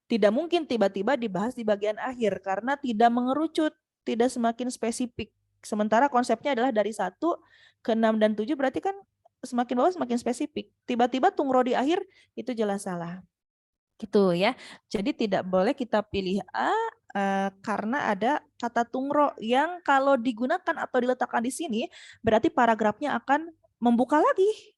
Tidak mungkin tiba-tiba dibahas di bagian akhir karena tidak mengerucut, tidak semakin spesifik. Sementara konsepnya adalah dari 1 ke 6 dan 7 berarti kan semakin bawah semakin spesifik. Tiba-tiba tungro di akhir itu jelas salah. Gitu ya. Jadi tidak boleh kita pilih A karena ada kata tungro yang kalau digunakan atau diletakkan di sini berarti paragrafnya akan membuka lagi.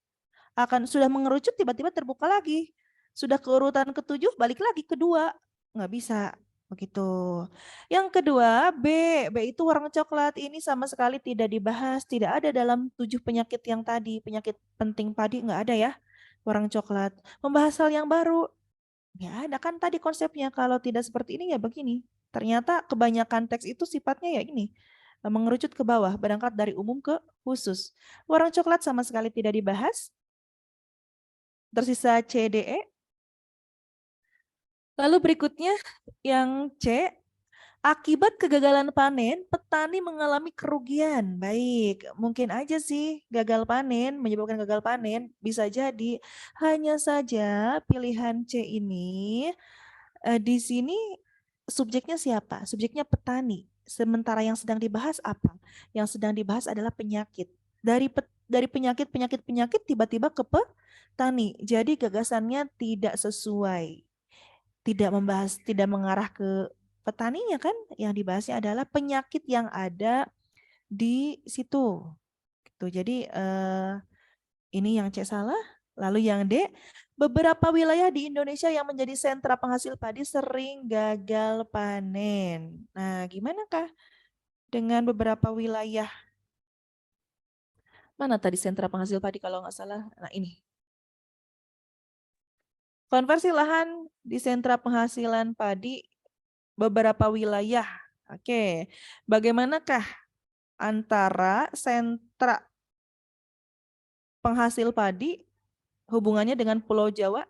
Sudah mengerucut tiba-tiba terbuka lagi. Sudah ke urutan ke-7 balik lagi ke-2. Nggak bisa begitu. Yang kedua, B. B itu warna coklat. Ini sama sekali tidak dibahas, tidak ada dalam 7 penyakit yang tadi. Penyakit penting padi nggak ada ya. Warna coklat. Membahas hal yang baru. Ya ada kan tadi konsepnya kalau tidak seperti ini ya begini. Ternyata kebanyakan teks itu sifatnya ya ini. Mengerucut ke bawah, berangkat dari umum ke khusus. Warna coklat sama sekali tidak dibahas. Tersisa C, D, E. Lalu berikutnya yang C, akibat kegagalan panen, petani mengalami kerugian. Baik, mungkin aja sih gagal panen, menyebabkan gagal panen, bisa jadi. Hanya saja pilihan C ini, di sini subjeknya siapa? Subjeknya petani. Sementara yang sedang dibahas apa? Yang sedang dibahas adalah penyakit. Dari penyakit tiba-tiba ke petani. Jadi gagasannya tidak sesuai. Tidak mengarah ke petaninya kan, yang dibahasnya adalah penyakit yang ada di situ. Gitu. Jadi ini yang C salah. Lalu yang D, beberapa wilayah di Indonesia yang menjadi sentra penghasil padi sering gagal panen. Nah, gimana kah dengan beberapa wilayah? Mana tadi sentra penghasil padi kalau nggak salah? Nah, ini. Konversi lahan di sentra penghasilan padi beberapa wilayah. Oke, bagaimanakah antara sentra penghasil padi hubungannya dengan Pulau Jawa?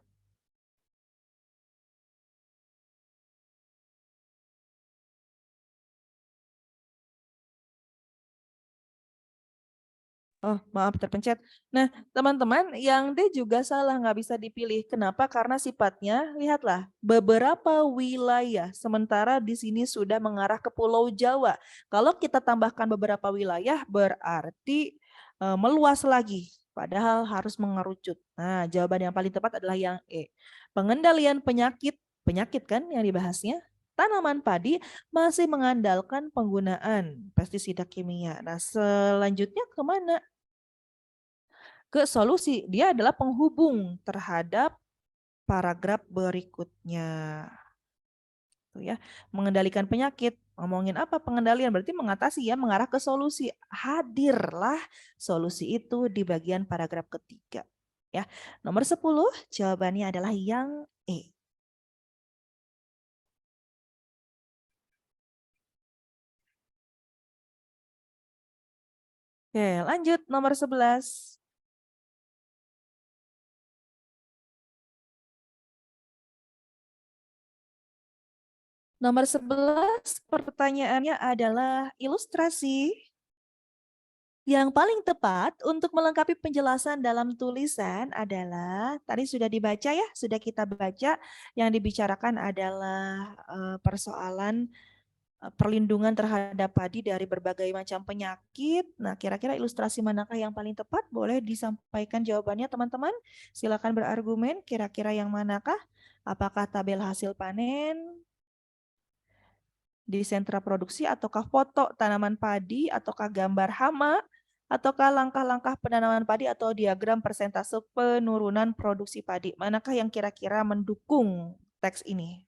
Oh, maaf terpencet. Nah, teman-teman, yang D juga salah, nggak bisa dipilih. Kenapa? Karena sifatnya, lihatlah, beberapa wilayah. Sementara di sini sudah mengarah ke Pulau Jawa. Kalau kita tambahkan beberapa wilayah, berarti meluas lagi. Padahal harus mengerucut. Nah, jawaban yang paling tepat adalah yang E. Pengendalian penyakit, penyakit kan yang dibahasnya. Tanaman padi masih mengandalkan penggunaan pestisida kimia. Nah, selanjutnya kemana? Ke solusi. Dia adalah penghubung terhadap paragraf berikutnya. Tuh ya, mengendalikan penyakit. Ngomongin apa pengendalian? Berarti mengatasi ya, mengarah ke solusi. Hadirlah solusi itu di bagian paragraf ketiga. Ya, nomor 10 jawabannya adalah yang E. Oke, lanjut nomor 11. Nomor 11 pertanyaannya adalah ilustrasi yang paling tepat untuk melengkapi penjelasan dalam tulisan adalah, tadi sudah dibaca ya, sudah kita baca, yang dibicarakan adalah persoalan perlindungan terhadap padi dari berbagai macam penyakit. Nah, kira-kira ilustrasi manakah yang paling tepat? Boleh disampaikan jawabannya teman-teman. Silakan berargumen, kira-kira yang manakah? Apakah tabel hasil panen di sentra produksi, ataukah foto tanaman padi, ataukah gambar hama, ataukah langkah-langkah penanaman padi atau diagram persentase penurunan produksi padi. Manakah yang kira-kira mendukung teks ini?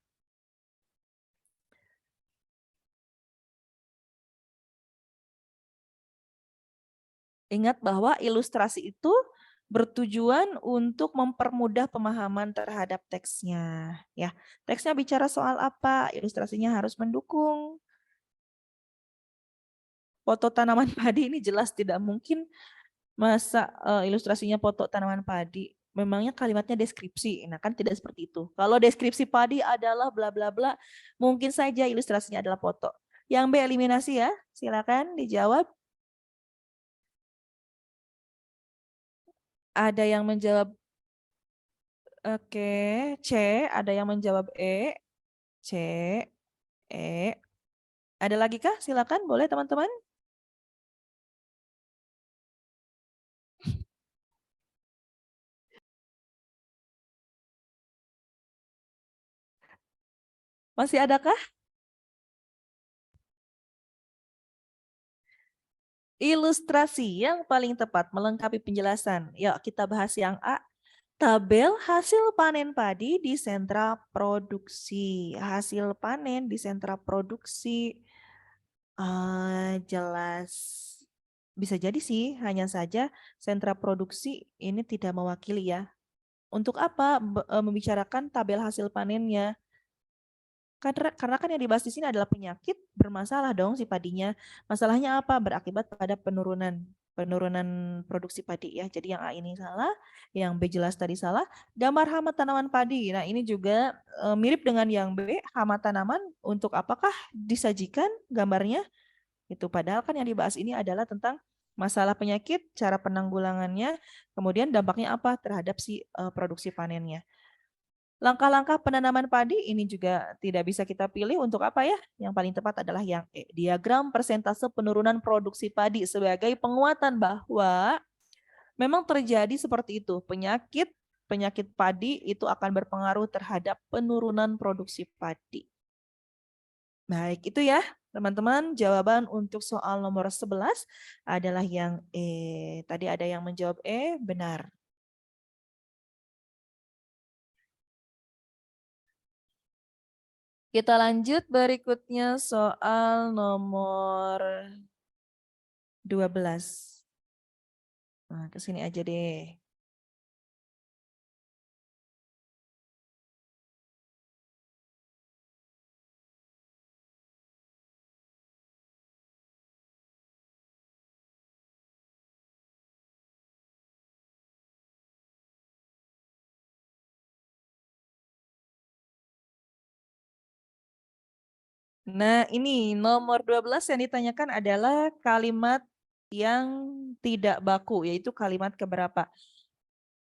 Ingat bahwa ilustrasi itu bertujuan untuk mempermudah pemahaman terhadap teksnya. Ya, teksnya bicara soal apa, ilustrasinya harus mendukung. Foto tanaman padi ini jelas tidak mungkin. Masa ilustrasinya foto tanaman padi? Memangnya kalimatnya deskripsi? Nah kan tidak seperti itu. Kalau deskripsi padi adalah bla bla bla, mungkin saja ilustrasinya adalah foto. Yang B eliminasi ya, silakan dijawab. Ada yang menjawab oke, C, ada yang menjawab E, C, E. Ada lagi kah? Silakan, boleh teman-teman. Masih adakah? Ilustrasi yang paling tepat melengkapi penjelasan. Yuk kita bahas yang A. Tabel hasil panen padi di sentra produksi. Hasil panen di sentra produksi. Jelas. Bisa jadi sih, hanya saja sentra produksi ini tidak mewakili ya. Untuk apa membicarakan tabel hasil panennya? Karena kan yang dibahas di sini adalah penyakit bermasalah dong si padinya. Masalahnya apa? Berakibat pada penurunan penurunan produksi padi ya. Jadi yang A ini salah, yang B jelas tadi salah. Gambar hama tanaman padi. Nah, ini juga mirip dengan yang B, hama tanaman untuk apakah disajikan gambarnya? Itu padahal kan yang dibahas ini adalah tentang masalah penyakit, cara penanggulangannya, kemudian dampaknya apa terhadap si produksi panennya. Langkah-langkah penanaman padi ini juga tidak bisa kita pilih untuk apa ya? Yang paling tepat adalah yang E. Diagram persentase penurunan produksi padi sebagai penguatan bahwa memang terjadi seperti itu. Penyakit padi itu akan berpengaruh terhadap penurunan produksi padi. Baik, itu ya teman-teman. Jawaban untuk soal nomor 11 adalah yang E. Tadi ada yang menjawab E, benar. Kita lanjut berikutnya soal nomor 12. Nah, ke sini aja deh. Nah, ini nomor 12 yang ditanyakan adalah kalimat yang tidak baku, yaitu kalimat keberapa.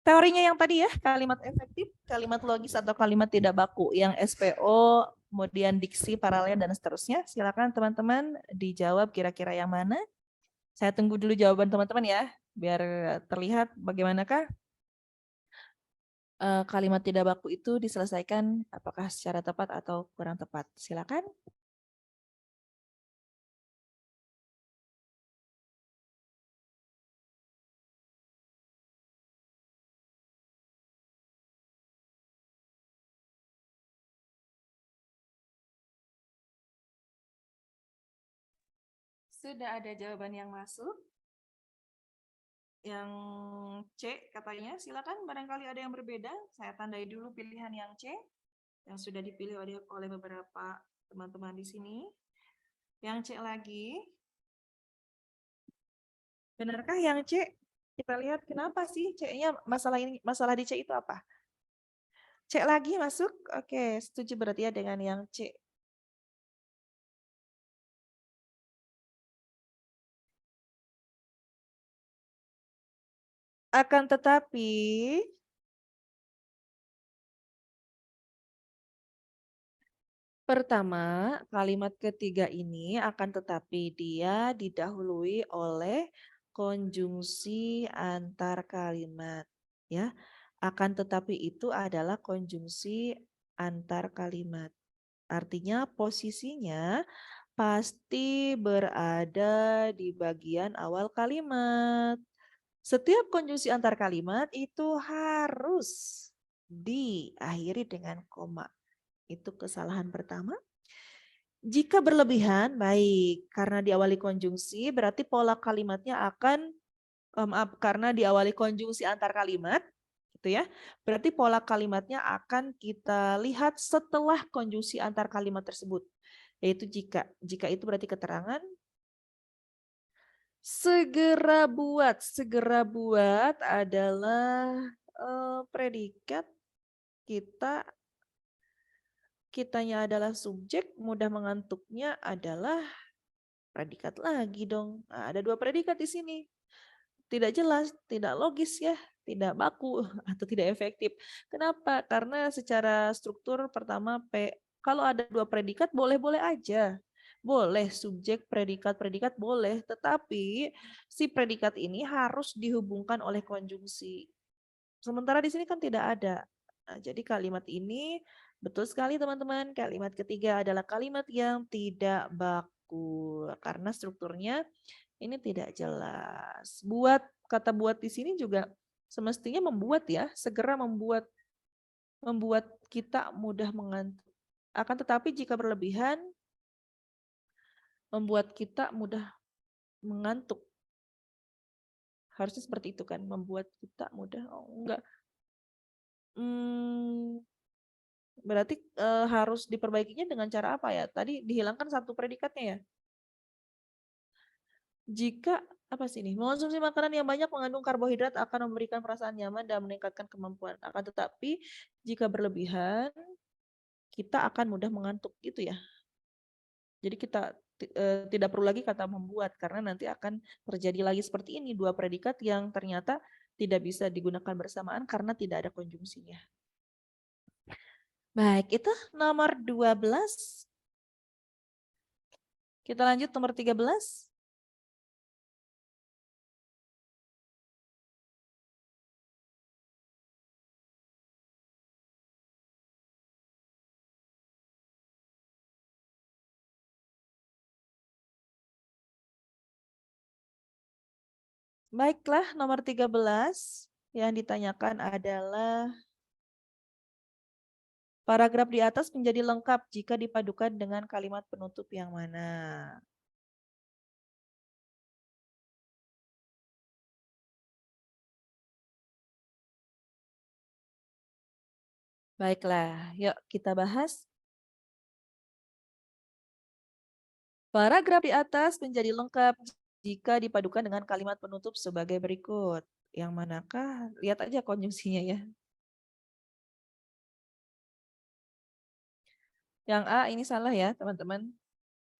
Teorinya yang tadi ya, kalimat efektif, kalimat logis atau kalimat tidak baku, yang SPO, kemudian diksi, paralel, dan seterusnya. Silakan teman-teman dijawab kira-kira yang mana. Saya tunggu dulu jawaban teman-teman ya, biar terlihat bagaimanakah kalimat tidak baku itu diselesaikan apakah secara tepat atau kurang tepat. Silakan. Sudah ada jawaban yang masuk. Yang C katanya, silakan barangkali ada yang berbeda. Saya tandai dulu pilihan yang C yang sudah dipilih oleh beberapa teman-teman di sini. Yang C lagi. Benarkah yang C? Kita lihat kenapa sih C-nya masalah di C itu apa? C lagi masuk. Oke, setuju berarti ya dengan yang C. Akan tetapi pertama, kalimat ketiga ini akan tetapi dia didahului oleh konjungsi antar kalimat, ya. Akan tetapi itu adalah konjungsi antar kalimat. Artinya posisinya pasti berada di bagian awal kalimat. Setiap konjungsi antar kalimat itu harus diakhiri dengan koma. Itu kesalahan pertama. Jika berlebihan, baik. Karena diawali konjungsi, berarti pola kalimatnya akan, maaf, karena diawali konjungsi antar kalimat, gitu ya. Berarti pola kalimatnya akan kita lihat setelah konjungsi antar kalimat tersebut. Yaitu jika. Jika itu berarti keterangan. Segera buat adalah predikat kita. Kitanya adalah subjek, mudah mengantuknya adalah predikat lagi dong. Nah, ada dua predikat di sini. Tidak jelas, tidak logis ya. tidak baku atau tidak efektif. Kenapa? Karena secara struktur pertama kalau ada dua predikat boleh-boleh aja. Boleh subjek, predikat boleh, tetapi si predikat ini harus dihubungkan oleh konjungsi. Sementara di sini kan tidak ada. Nah, jadi kalimat ini betul sekali teman-teman. Kalimat ketiga adalah kalimat yang tidak baku karena strukturnya ini tidak jelas. Kata buat di sini juga semestinya membuat ya, segera membuat kita mudah mengantuk. Akan tetapi jika berlebihan membuat kita mudah mengantuk. Harusnya seperti itu kan, membuat kita mudah. Oh, enggak. Berarti harus diperbaikinya dengan cara apa ya? Tadi dihilangkan satu predikatnya ya. Jika apa sih ini? Mengonsumsi makanan yang banyak mengandung karbohidrat akan memberikan perasaan nyaman dan meningkatkan kemampuan. Akan tetapi jika berlebihan kita akan mudah mengantuk gitu ya. Jadi kita tidak perlu lagi kata membuat karena nanti akan terjadi lagi seperti ini dua predikat yang ternyata tidak bisa digunakan bersamaan karena tidak ada konjungsinya. Baik, itu nomor 12. Kita lanjut nomor 13. Baiklah, nomor 13 yang ditanyakan adalah paragraf di atas menjadi lengkap jika dipadukan dengan kalimat penutup yang mana. Baiklah, yuk kita bahas. Paragraf di atas menjadi lengkap jika dipadukan dengan kalimat penutup sebagai berikut. Yang manakah? Lihat aja konjungsinya ya. Yang A ini salah ya teman-teman.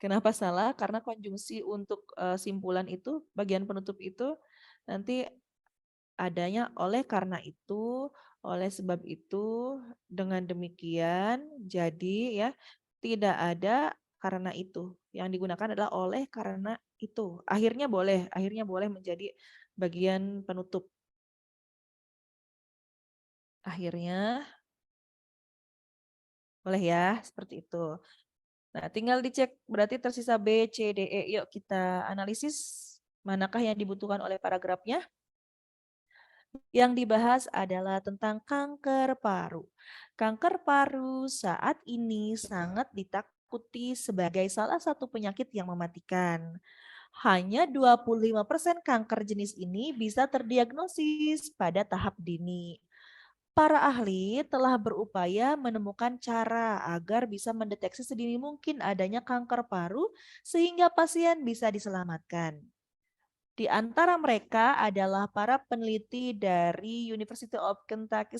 Kenapa salah? Karena konjungsi untuk simpulan itu, bagian penutup itu nanti adanya oleh karena itu, oleh sebab itu, dengan demikian, jadi ya tidak ada karena itu. Yang digunakan adalah oleh karena itu. Akhirnya boleh menjadi bagian penutup. Akhirnya boleh ya, seperti itu. Nah, tinggal dicek berarti tersisa B, C, D, E. Yuk kita analisis manakah yang dibutuhkan oleh paragrafnya. Yang dibahas adalah tentang kanker paru. Kanker paru saat ini sangat ditakuti sebagai salah satu penyakit yang mematikan. Hanya 25% kanker jenis ini bisa terdiagnosis pada tahap dini. Para ahli telah berupaya menemukan cara agar bisa mendeteksi sedini mungkin adanya kanker paru sehingga pasien bisa diselamatkan. Di antara mereka adalah para peneliti dari University of Kentucky,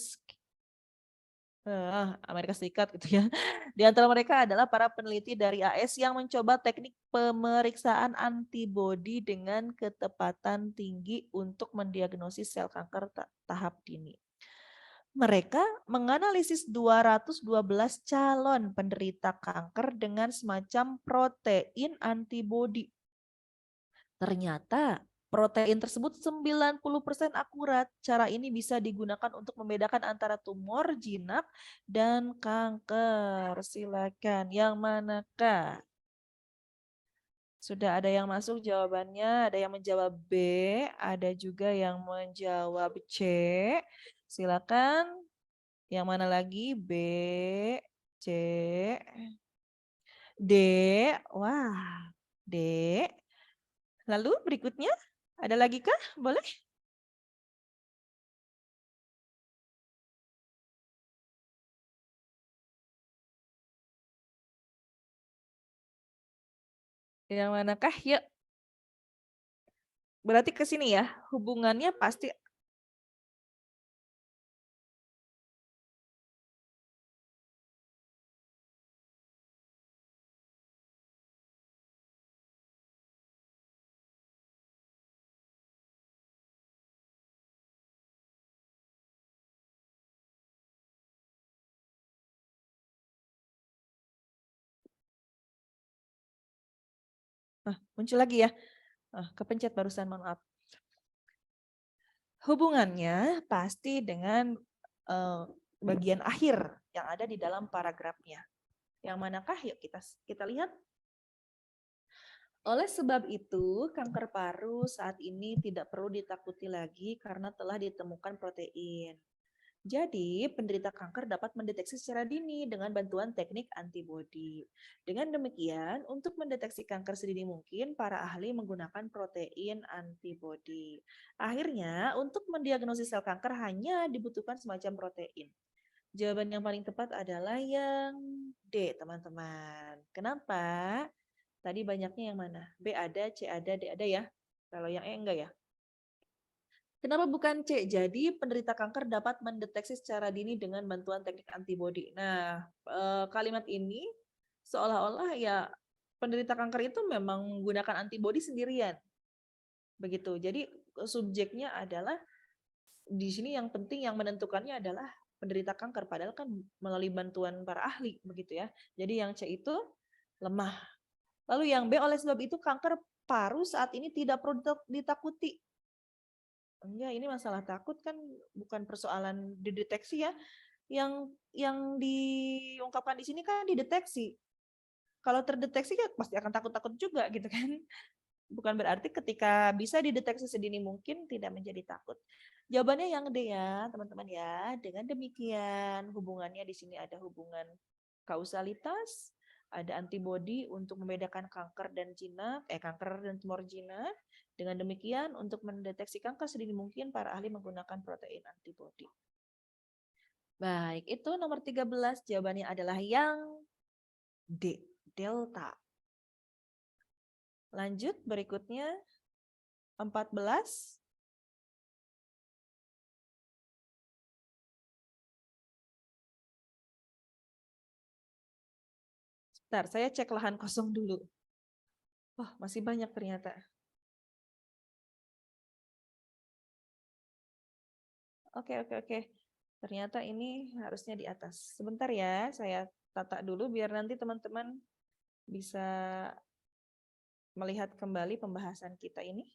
Amerika Serikat gitu ya. Di antara mereka adalah para peneliti dari AS yang mencoba teknik pemeriksaan antibodi dengan ketepatan tinggi untuk mendiagnosis sel kanker tahap dini. Mereka menganalisis 212 calon penderita kanker dengan semacam protein antibodi. Ternyata protein tersebut 90% akurat. Cara ini bisa digunakan untuk membedakan antara tumor, jinak, dan kanker. Silakan, yang manakah? Sudah ada yang masuk jawabannya, ada yang menjawab B, ada juga yang menjawab C. Silakan. Yang mana lagi? B, C, D. Wah, D. Lalu berikutnya, ada lagi kah? Boleh? Yang manakah? Yuk. Berarti ke sini ya, hubungannya pasti Muncul lagi ya. Kepencet barusan, mohon maaf. Hubungannya pasti dengan bagian akhir yang ada di dalam paragrafnya. Yang manakah? Yuk kita lihat. Oleh sebab itu, kanker paru saat ini tidak perlu ditakuti lagi karena telah ditemukan protein. Jadi, penderita kanker dapat mendeteksi secara dini dengan bantuan teknik antibodi. Dengan demikian, untuk mendeteksi kanker sedini mungkin, para ahli menggunakan protein antibodi. Akhirnya, untuk mendiagnosis sel kanker hanya dibutuhkan semacam protein. Jawaban yang paling tepat adalah yang D, teman-teman. Kenapa? Tadi banyaknya yang mana? B ada, C ada, D ada ya. Kalau yang E enggak ya. Kenapa bukan C? Jadi penderita kanker dapat mendeteksi secara dini dengan bantuan teknik antibodi. Nah, kalimat ini seolah-olah ya penderita kanker itu memang menggunakan antibodi sendirian. Begitu. Jadi subjeknya adalah di sini yang penting yang menentukannya adalah penderita kanker, padahal kan melalui bantuan para ahli begitu ya. Jadi yang C itu lemah. Lalu yang B, oleh sebab itu kanker paru saat ini tidak perlu ditakuti. Enggak, ini masalah takut kan bukan persoalan dideteksi ya. Yang diungkapkan di sini kan dideteksi. Kalau terdeteksi ya pasti akan takut-takut juga gitu kan. Bukan berarti ketika bisa dideteksi sedini mungkin tidak menjadi takut. Jawabannya yang D ya, teman-teman ya. Dengan demikian, hubungannya di sini ada hubungan kausalitas, ada antibodi untuk membedakan kanker dan jinak, kanker dan tumor jinak. Dengan demikian, untuk mendeteksi kanker sedini mungkin, para ahli menggunakan protein antibodi. Baik, itu nomor 13. Jawabannya adalah yang D, delta. Lanjut, berikutnya 14. Bentar, saya cek lahan kosong dulu. Wah, masih banyak ternyata. Oke. Ternyata ini harusnya di atas. Sebentar ya, saya tata dulu biar nanti teman-teman bisa melihat kembali pembahasan kita ini.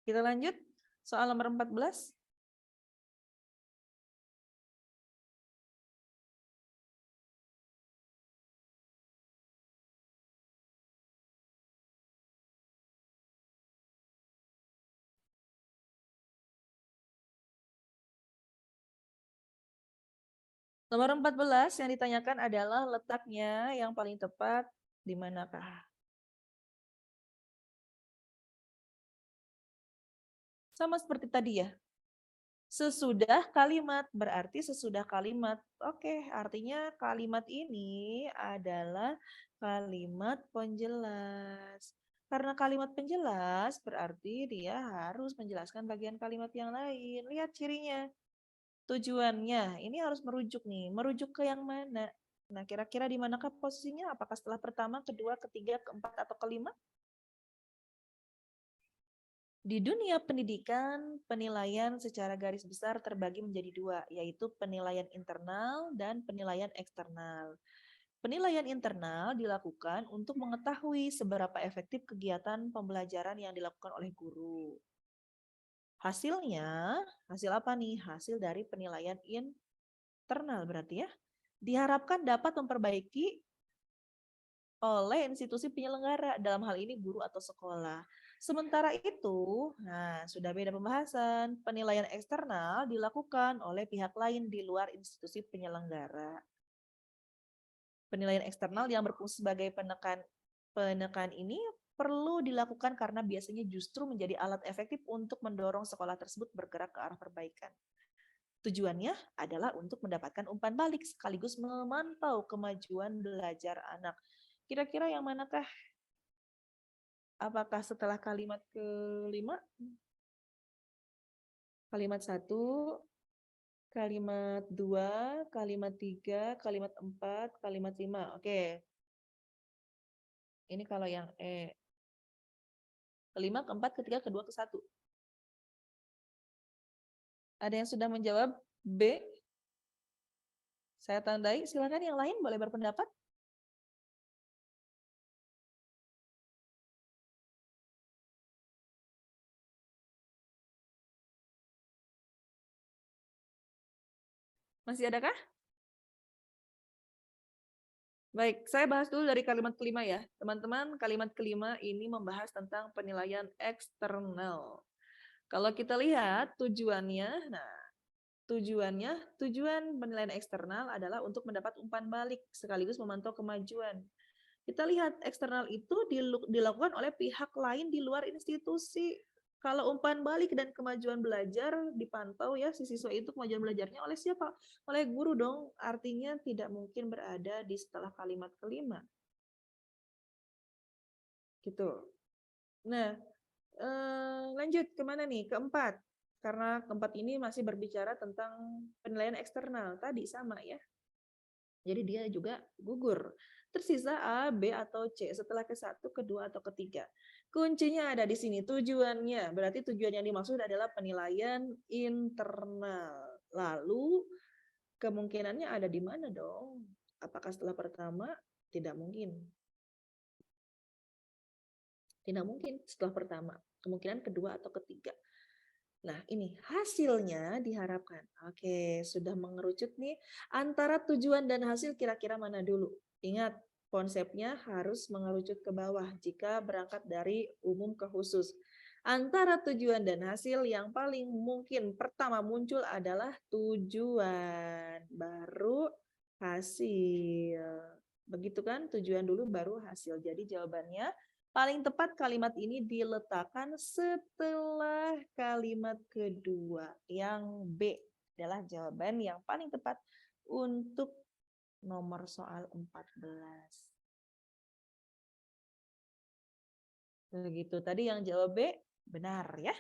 Kita lanjut soal nomor 14. Nomor 14 yang ditanyakan adalah letaknya yang paling tepat di manakah? Sama seperti tadi ya. Sesudah kalimat, berarti sesudah kalimat. Oke, artinya kalimat ini adalah kalimat penjelas. Karena kalimat penjelas, berarti dia harus menjelaskan bagian kalimat yang lain. Lihat cirinya. Tujuannya, ini harus merujuk nih. Merujuk ke yang mana? Nah, kira-kira di manakah posisinya? Apakah setelah pertama, kedua, ketiga, keempat, atau kelima? Di dunia pendidikan, penilaian secara garis besar terbagi menjadi dua, yaitu penilaian internal dan penilaian eksternal. Penilaian internal dilakukan untuk mengetahui seberapa efektif kegiatan pembelajaran yang dilakukan oleh guru. Hasilnya, hasil apa nih? Hasil dari penilaian internal berarti ya. Diharapkan dapat memperbaiki oleh institusi penyelenggara, dalam hal ini guru atau sekolah. Sementara itu, nah sudah beda pembahasan, penilaian eksternal dilakukan oleh pihak lain di luar institusi penyelenggara. Penilaian eksternal yang berfungsi sebagai penekan ini perlu dilakukan karena biasanya justru menjadi alat efektif untuk mendorong sekolah tersebut bergerak ke arah perbaikan. Tujuannya adalah untuk mendapatkan umpan balik sekaligus memantau kemajuan belajar anak. Kira-kira yang manakah? Apakah setelah kalimat kelima? Kalimat 1, kalimat 2, kalimat 3, kalimat 4, kalimat 5. Oke. Ini kalau yang E. Kelima, keempat, ketiga, kedua, ke satu. Ada yang sudah menjawab B? Saya tandai. Silakan yang lain boleh berpendapat. Masih adakah? Baik, saya bahas dulu dari kalimat kelima ya. Teman-teman, kalimat kelima ini membahas tentang penilaian eksternal. Kalau kita lihat tujuannya, nah tujuan penilaian eksternal adalah untuk mendapat umpan balik sekaligus memantau kemajuan. Kita lihat eksternal itu dilakukan oleh pihak lain di luar institusi. Kalau umpan balik dan kemajuan belajar dipantau ya si siswa itu kemajuan belajarnya oleh siapa? Oleh guru dong. Artinya tidak mungkin berada di setelah kalimat kelima. Gitu. Nah, lanjut kemana nih? Keempat. Karena keempat ini masih berbicara tentang penilaian eksternal. Tadi sama ya. Jadi dia juga gugur. Tersisa A, B, atau C setelah ke-1, ke-2, atau ke-3. Kuncinya ada di sini, tujuannya. Berarti tujuan yang dimaksud adalah penilaian internal. Lalu kemungkinannya ada di mana dong? Apakah setelah pertama? Tidak mungkin. Tidak mungkin setelah pertama. Kemungkinan kedua atau ketiga. Nah, ini hasilnya diharapkan. Oke, sudah mengerucut nih antara tujuan dan hasil kira-kira mana dulu. Ingat, konsepnya harus mengerucut ke bawah jika berangkat dari umum ke khusus. Antara tujuan dan hasil yang paling mungkin pertama muncul adalah tujuan, baru hasil. Begitu kan? Tujuan dulu baru hasil. Jadi jawabannya paling tepat kalimat ini diletakkan setelah kalimat kedua. Yang B adalah jawaban yang paling tepat untuk nomor soal 14. Begitu. Tadi yang jawab B benar ya.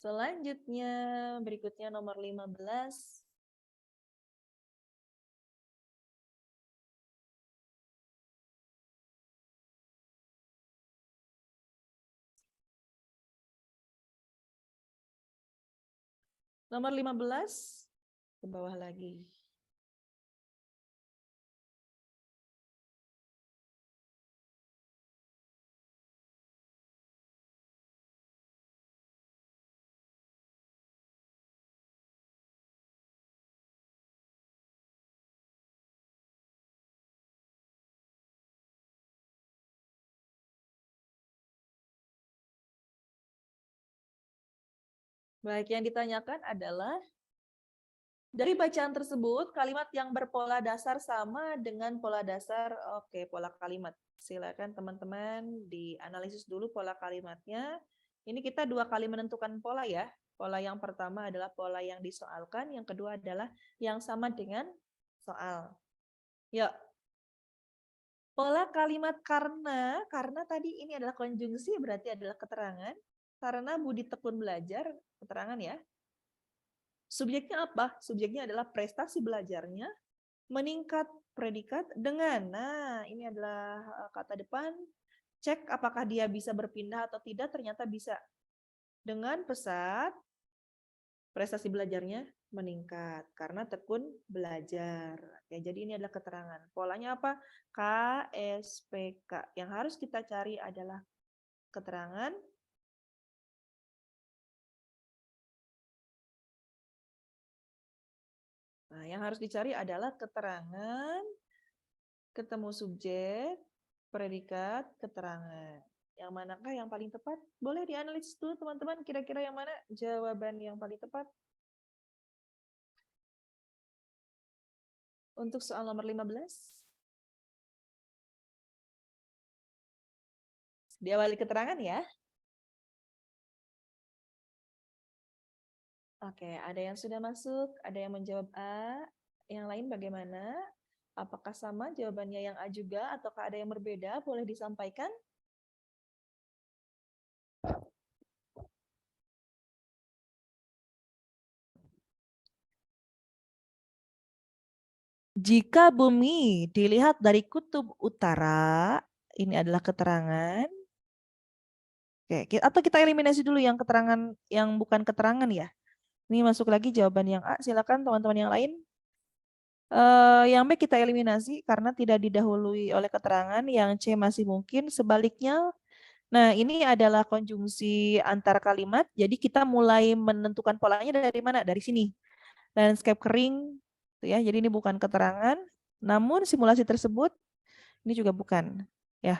Selanjutnya berikutnya nomor 15. Nomor 15 ke bawah lagi. Baik, yang ditanyakan adalah dari bacaan tersebut, kalimat yang berpola dasar sama dengan pola dasar, oke, pola kalimat. Silakan teman-teman dianalisis dulu pola kalimatnya. Ini kita dua kali menentukan pola ya. Pola yang pertama adalah pola yang disoalkan, yang kedua adalah yang sama dengan soal. Yuk. Pola kalimat karena tadi ini adalah konjungsi, berarti adalah keterangan. Karena Budi tekun belajar, keterangan ya. Subjeknya apa? Subjeknya adalah prestasi belajarnya, meningkat predikat dengan, nah ini adalah kata depan, cek apakah dia bisa berpindah atau tidak, ternyata bisa. Dengan pesat, prestasi belajarnya meningkat karena tekun belajar. Ya, jadi ini adalah keterangan. Polanya apa? KSPK. Yang harus kita cari adalah keterangan, nah, yang harus dicari adalah keterangan, ketemu subjek, predikat, keterangan. Yang manakah yang paling tepat? Boleh dianalisis dulu teman-teman, kira-kira yang mana jawaban yang paling tepat? Untuk soal nomor 15. Diawali keterangan ya. Oke, ada yang sudah masuk, ada yang menjawab A, yang lain bagaimana? Apakah sama jawabannya yang A juga, ataukah ada yang berbeda? Boleh disampaikan. Jika bumi dilihat dari kutub utara, ini adalah keterangan. Oke, atau kita eliminasi dulu yang keterangan yang bukan keterangan ya. Ini masuk lagi jawaban yang A. Silakan teman-teman yang lain. Yang B kita eliminasi karena tidak didahului oleh keterangan. Yang C masih mungkin. Sebaliknya, nah ini adalah konjungsi antar kalimat. Jadi kita mulai menentukan polanya dari mana? Dari sini. Landscape kering, tuh ya. Jadi ini bukan keterangan. Namun simulasi tersebut ini juga bukan. Ya.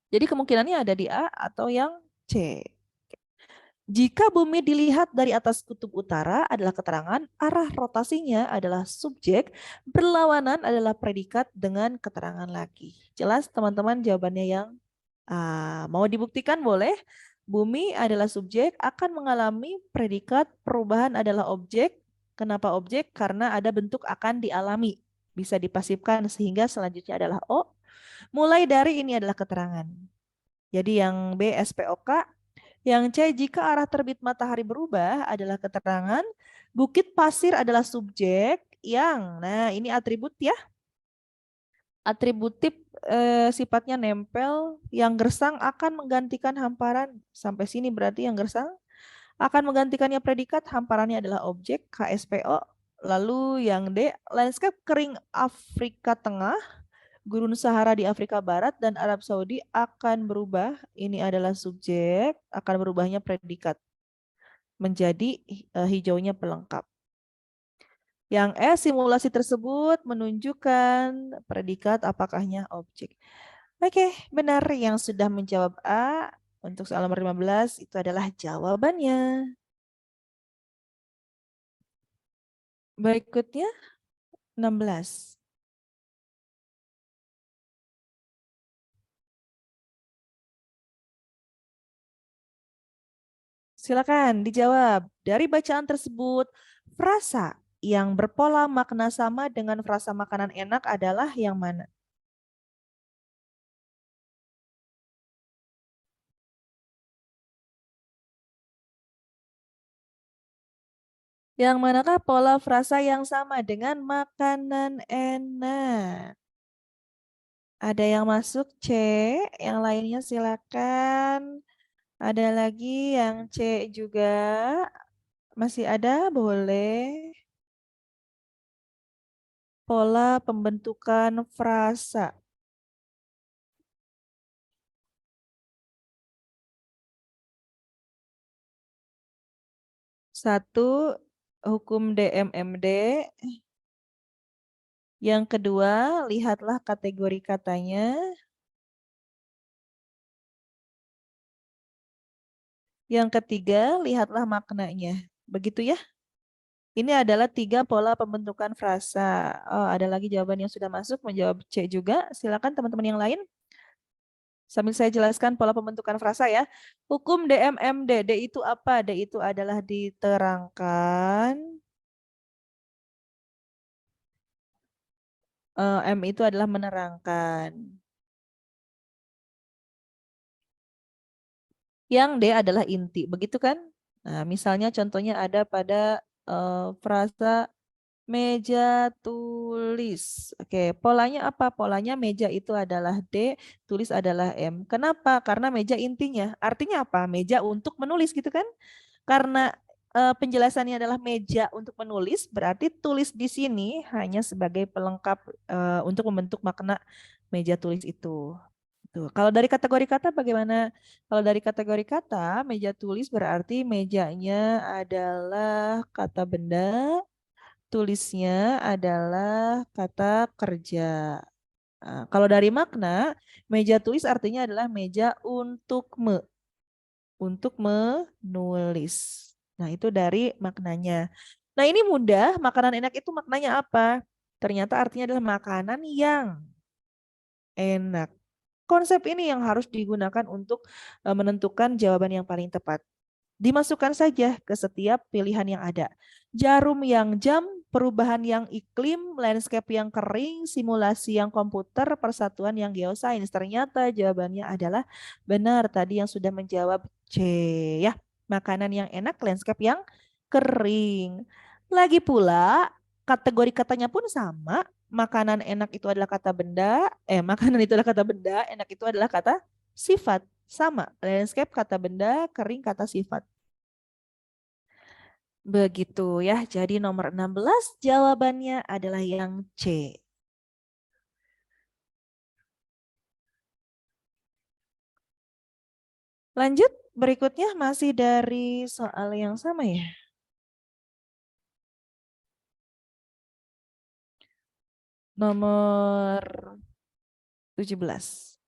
Jadi kemungkinannya ada di A atau yang C. Jika bumi dilihat dari atas kutub utara adalah keterangan, arah rotasinya adalah subjek, berlawanan adalah predikat dengan keterangan lagi. Jelas teman-teman jawabannya yang mau dibuktikan boleh. Bumi adalah subjek, akan mengalami predikat, perubahan adalah objek. Kenapa objek? Karena ada bentuk akan dialami. Bisa dipasifkan sehingga selanjutnya adalah O. Mulai dari ini adalah keterangan. Jadi yang B SPOK, yang C jika arah terbit matahari berubah adalah keterangan, bukit pasir adalah subjek yang, nah ini atribut ya, atributif sifatnya nempel, yang gersang akan menggantikan hamparan, sampai sini berarti yang gersang akan menggantikannya predikat, hamparannya adalah objek, KSPO. Lalu yang D, landscape kering Afrika Tengah, Gurun Sahara di Afrika Barat dan Arab Saudi akan berubah. Ini adalah subjek, akan berubahnya predikat menjadi hijaunya pelengkap. Yang E, simulasi tersebut menunjukkan predikat apakahnya objek. Oke, benar yang sudah menjawab A untuk soal nomor 15 itu adalah jawabannya. Berikutnya 16. Silakan dijawab. Dari bacaan tersebut, frasa yang berpola makna sama dengan frasa makanan enak adalah yang mana? Yang manakah pola frasa yang sama dengan makanan enak? Ada yang masuk C, yang lainnya silakan. Ada lagi yang C juga. Masih ada? Boleh. Pola pembentukan frasa. Satu, hukum DMMD. Yang kedua, lihatlah kategori katanya. Yang ketiga, lihatlah maknanya. Begitu ya. Ini adalah 3 pola pembentukan frasa. Oh, ada lagi jawaban yang sudah masuk, menjawab C juga. Silakan teman-teman yang lain. Sambil saya jelaskan pola pembentukan frasa ya. Hukum DMMD. D itu apa? D itu adalah diterangkan. M itu adalah menerangkan. Yang D adalah inti, begitu kan? Nah, misalnya contohnya ada pada frasa meja tulis. Oke, polanya apa? Polanya meja itu adalah D, tulis adalah M. Kenapa? Karena meja intinya. Artinya apa? Meja untuk menulis gitu kan? Karena penjelasannya adalah meja untuk menulis, berarti tulis di sini hanya sebagai pelengkap untuk membentuk makna meja tulis itu. Tuh. Kalau dari kategori kata bagaimana? Kalau dari kategori kata, meja tulis berarti mejanya adalah kata benda, tulisnya adalah kata kerja. Nah, kalau dari makna, meja tulis artinya adalah meja untuk menulis. Nah, itu dari maknanya. Nah, ini mudah. Makanan enak itu maknanya apa? Ternyata artinya adalah makanan yang enak. Konsep ini yang harus digunakan untuk menentukan jawaban yang paling tepat. Dimasukkan saja ke setiap pilihan yang ada. Jarum yang jam, perubahan yang iklim, landscape yang kering, simulasi yang komputer, persatuan yang geosains. Ternyata jawabannya adalah benar tadi yang sudah menjawab C ya. Makanan yang enak, landscape yang kering. Lagi pula Kategori katanya pun sama. Makanan enak itu adalah kata benda. Makanan itu adalah kata benda. Enak itu adalah kata sifat. Sama. Landscape kata benda, kering kata sifat. Begitu ya. Jadi nomor 16 jawabannya adalah yang C. Lanjut, berikutnya masih dari soal yang sama ya. Nomor 17.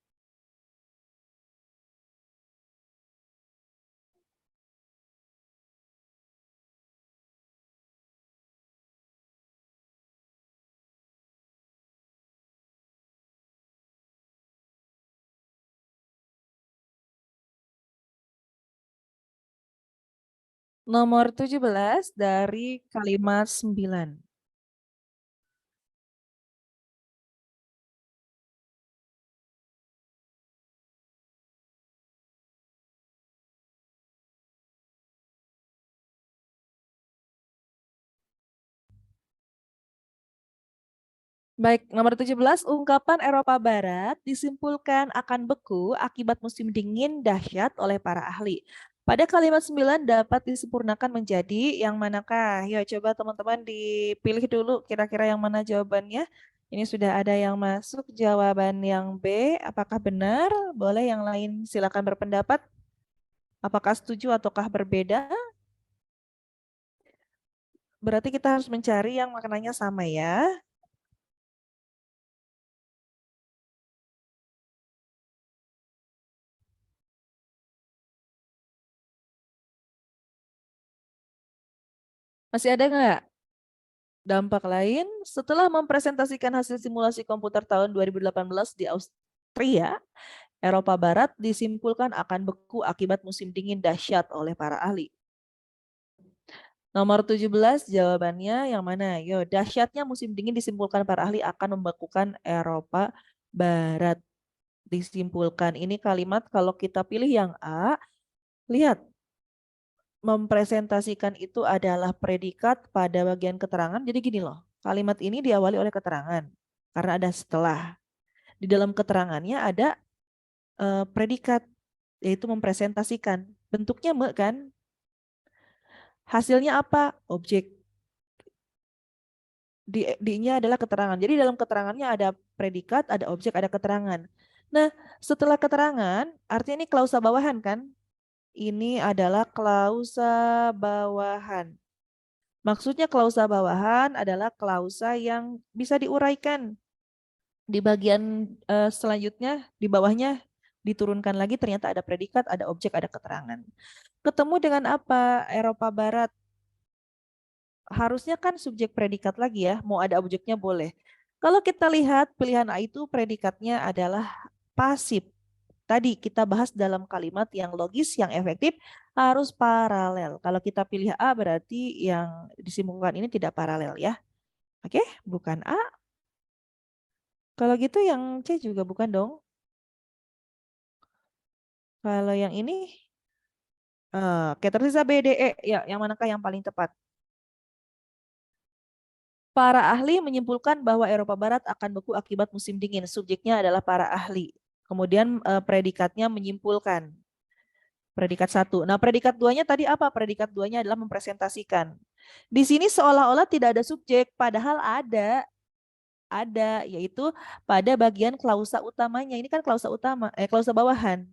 Nomor 17 dari kalimat 9. Baik, nomor 17, ungkapan Eropa Barat disimpulkan akan beku akibat musim dingin dahsyat oleh para ahli. Pada kalimat 9 dapat disempurnakan menjadi yang manakah? Yuk coba teman-teman dipilih dulu kira-kira yang mana jawabannya. Ini sudah ada yang masuk jawaban yang B. Apakah benar? Boleh yang lain silakan berpendapat. Apakah setuju ataukah berbeda? Berarti kita harus mencari yang maknanya sama ya. Masih ada nggak? Dampak lain, setelah mempresentasikan hasil simulasi komputer tahun 2018 di Austria, Eropa Barat disimpulkan akan beku akibat musim dingin dahsyat oleh para ahli. Nomor 17 jawabannya yang mana? Yo, dahsyatnya musim dingin disimpulkan para ahli akan membekukan Eropa Barat. Disimpulkan ini kalimat kalau kita pilih yang A, lihat mempresentasikan itu adalah predikat pada bagian keterangan. Jadi gini loh, kalimat ini diawali oleh keterangan karena ada setelah. Di dalam keterangannya ada predikat yaitu mempresentasikan. Bentuknya kan? Hasilnya apa? Objek. Di-nya adalah keterangan. Jadi dalam keterangannya ada predikat, ada objek, ada keterangan. Nah, setelah keterangan, artinya ini klausa bawahan kan? Ini adalah klausa bawahan. Maksudnya klausa bawahan adalah klausa yang bisa diuraikan. Di bagian selanjutnya, di bawahnya diturunkan lagi ternyata ada predikat, ada objek, ada keterangan. Ketemu dengan apa? Eropa Barat. Harusnya kan subjek predikat lagi ya, mau ada objeknya boleh. Kalau kita lihat pilihan A itu predikatnya adalah pasif. Tadi kita bahas dalam kalimat yang logis, yang efektif, harus paralel. Kalau kita pilih A berarti yang disimpulkan ini tidak paralel ya. Oke, bukan A. Kalau gitu yang C juga bukan dong. Kalau yang ini, oke tersisa B, D, E. Ya, yang manakah yang paling tepat? Para ahli menyimpulkan bahwa Eropa Barat akan beku akibat musim dingin. Subjeknya adalah para ahli. Kemudian predikatnya menyimpulkan. Predikat satu. Nah, predikat duanya tadi apa? Predikat duanya adalah mempresentasikan. Di sini seolah-olah tidak ada subjek, padahal ada, yaitu pada bagian klausa utamanya. Ini kan klausa utama, klausa bawahan.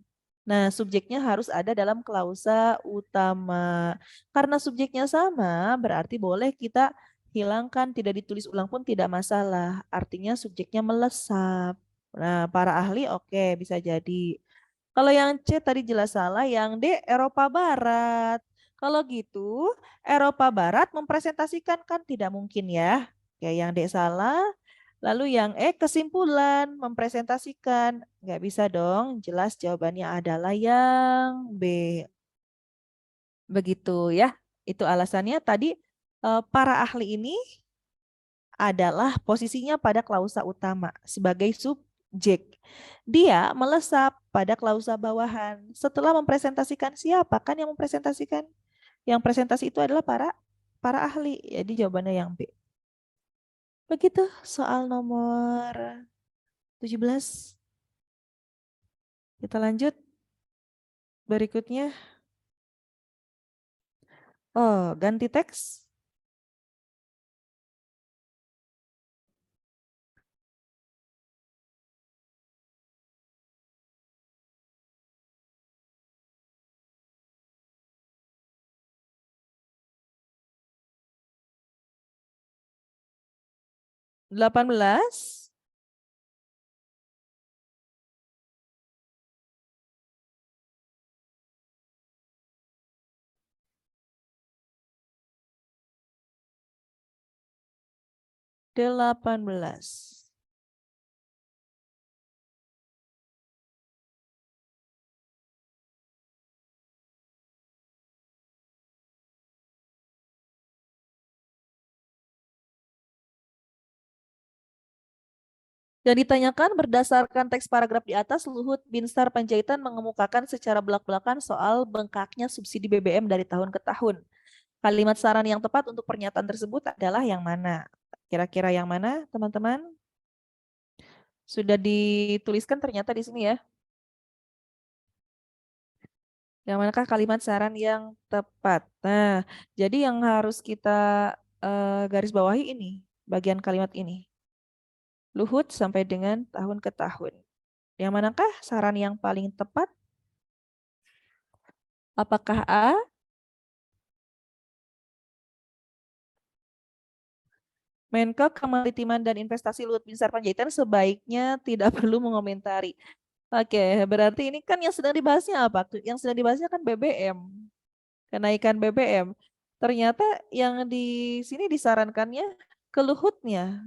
Nah, subjeknya harus ada dalam klausa utama. Karena subjeknya sama, berarti boleh kita hilangkan, tidak ditulis ulang pun tidak masalah. Artinya subjeknya melesat. Nah, para ahli oke, bisa jadi. Kalau yang C tadi jelas salah, yang D Eropa Barat. Kalau gitu, Eropa Barat mempresentasikan kan tidak mungkin ya. Oke, yang D salah. Lalu yang E kesimpulan mempresentasikan. Nggak bisa dong, jelas jawabannya adalah yang B. Begitu ya. Itu alasannya tadi para ahli ini adalah posisinya pada klausa utama sebagai subjek. Dia melesat pada klausa bawahan. Setelah mempresentasikan siapa kan yang mempresentasikan? Yang presentasi itu adalah para ahli. Jadi jawabannya yang B. Begitu soal nomor 17. Kita lanjut berikutnya. Oh, ganti teks. Delapan belas. 18. Yang ditanyakan berdasarkan teks paragraf di atas, Luhut Binsar Panjaitan mengemukakan secara belak-belakan soal bengkaknya subsidi BBM dari tahun ke tahun. Kalimat saran yang tepat untuk pernyataan tersebut adalah yang mana? Kira-kira yang mana, teman-teman? Sudah dituliskan ternyata di sini ya. Yang manakah kalimat saran yang tepat? Nah, jadi yang harus kita garis bawahi ini, bagian kalimat ini. Luhut sampai dengan tahun ke tahun. Yang manakah saran yang paling tepat? Apakah A? Menko Kemaritiman dan Investasi Luhut Binsar Panjaitan sebaiknya tidak perlu mengomentari. Oke, berarti ini kan yang sedang dibahasnya apa? Yang sedang dibahasnya kan BBM, kenaikan BBM. Ternyata yang di sini disarankannya ke Luhutnya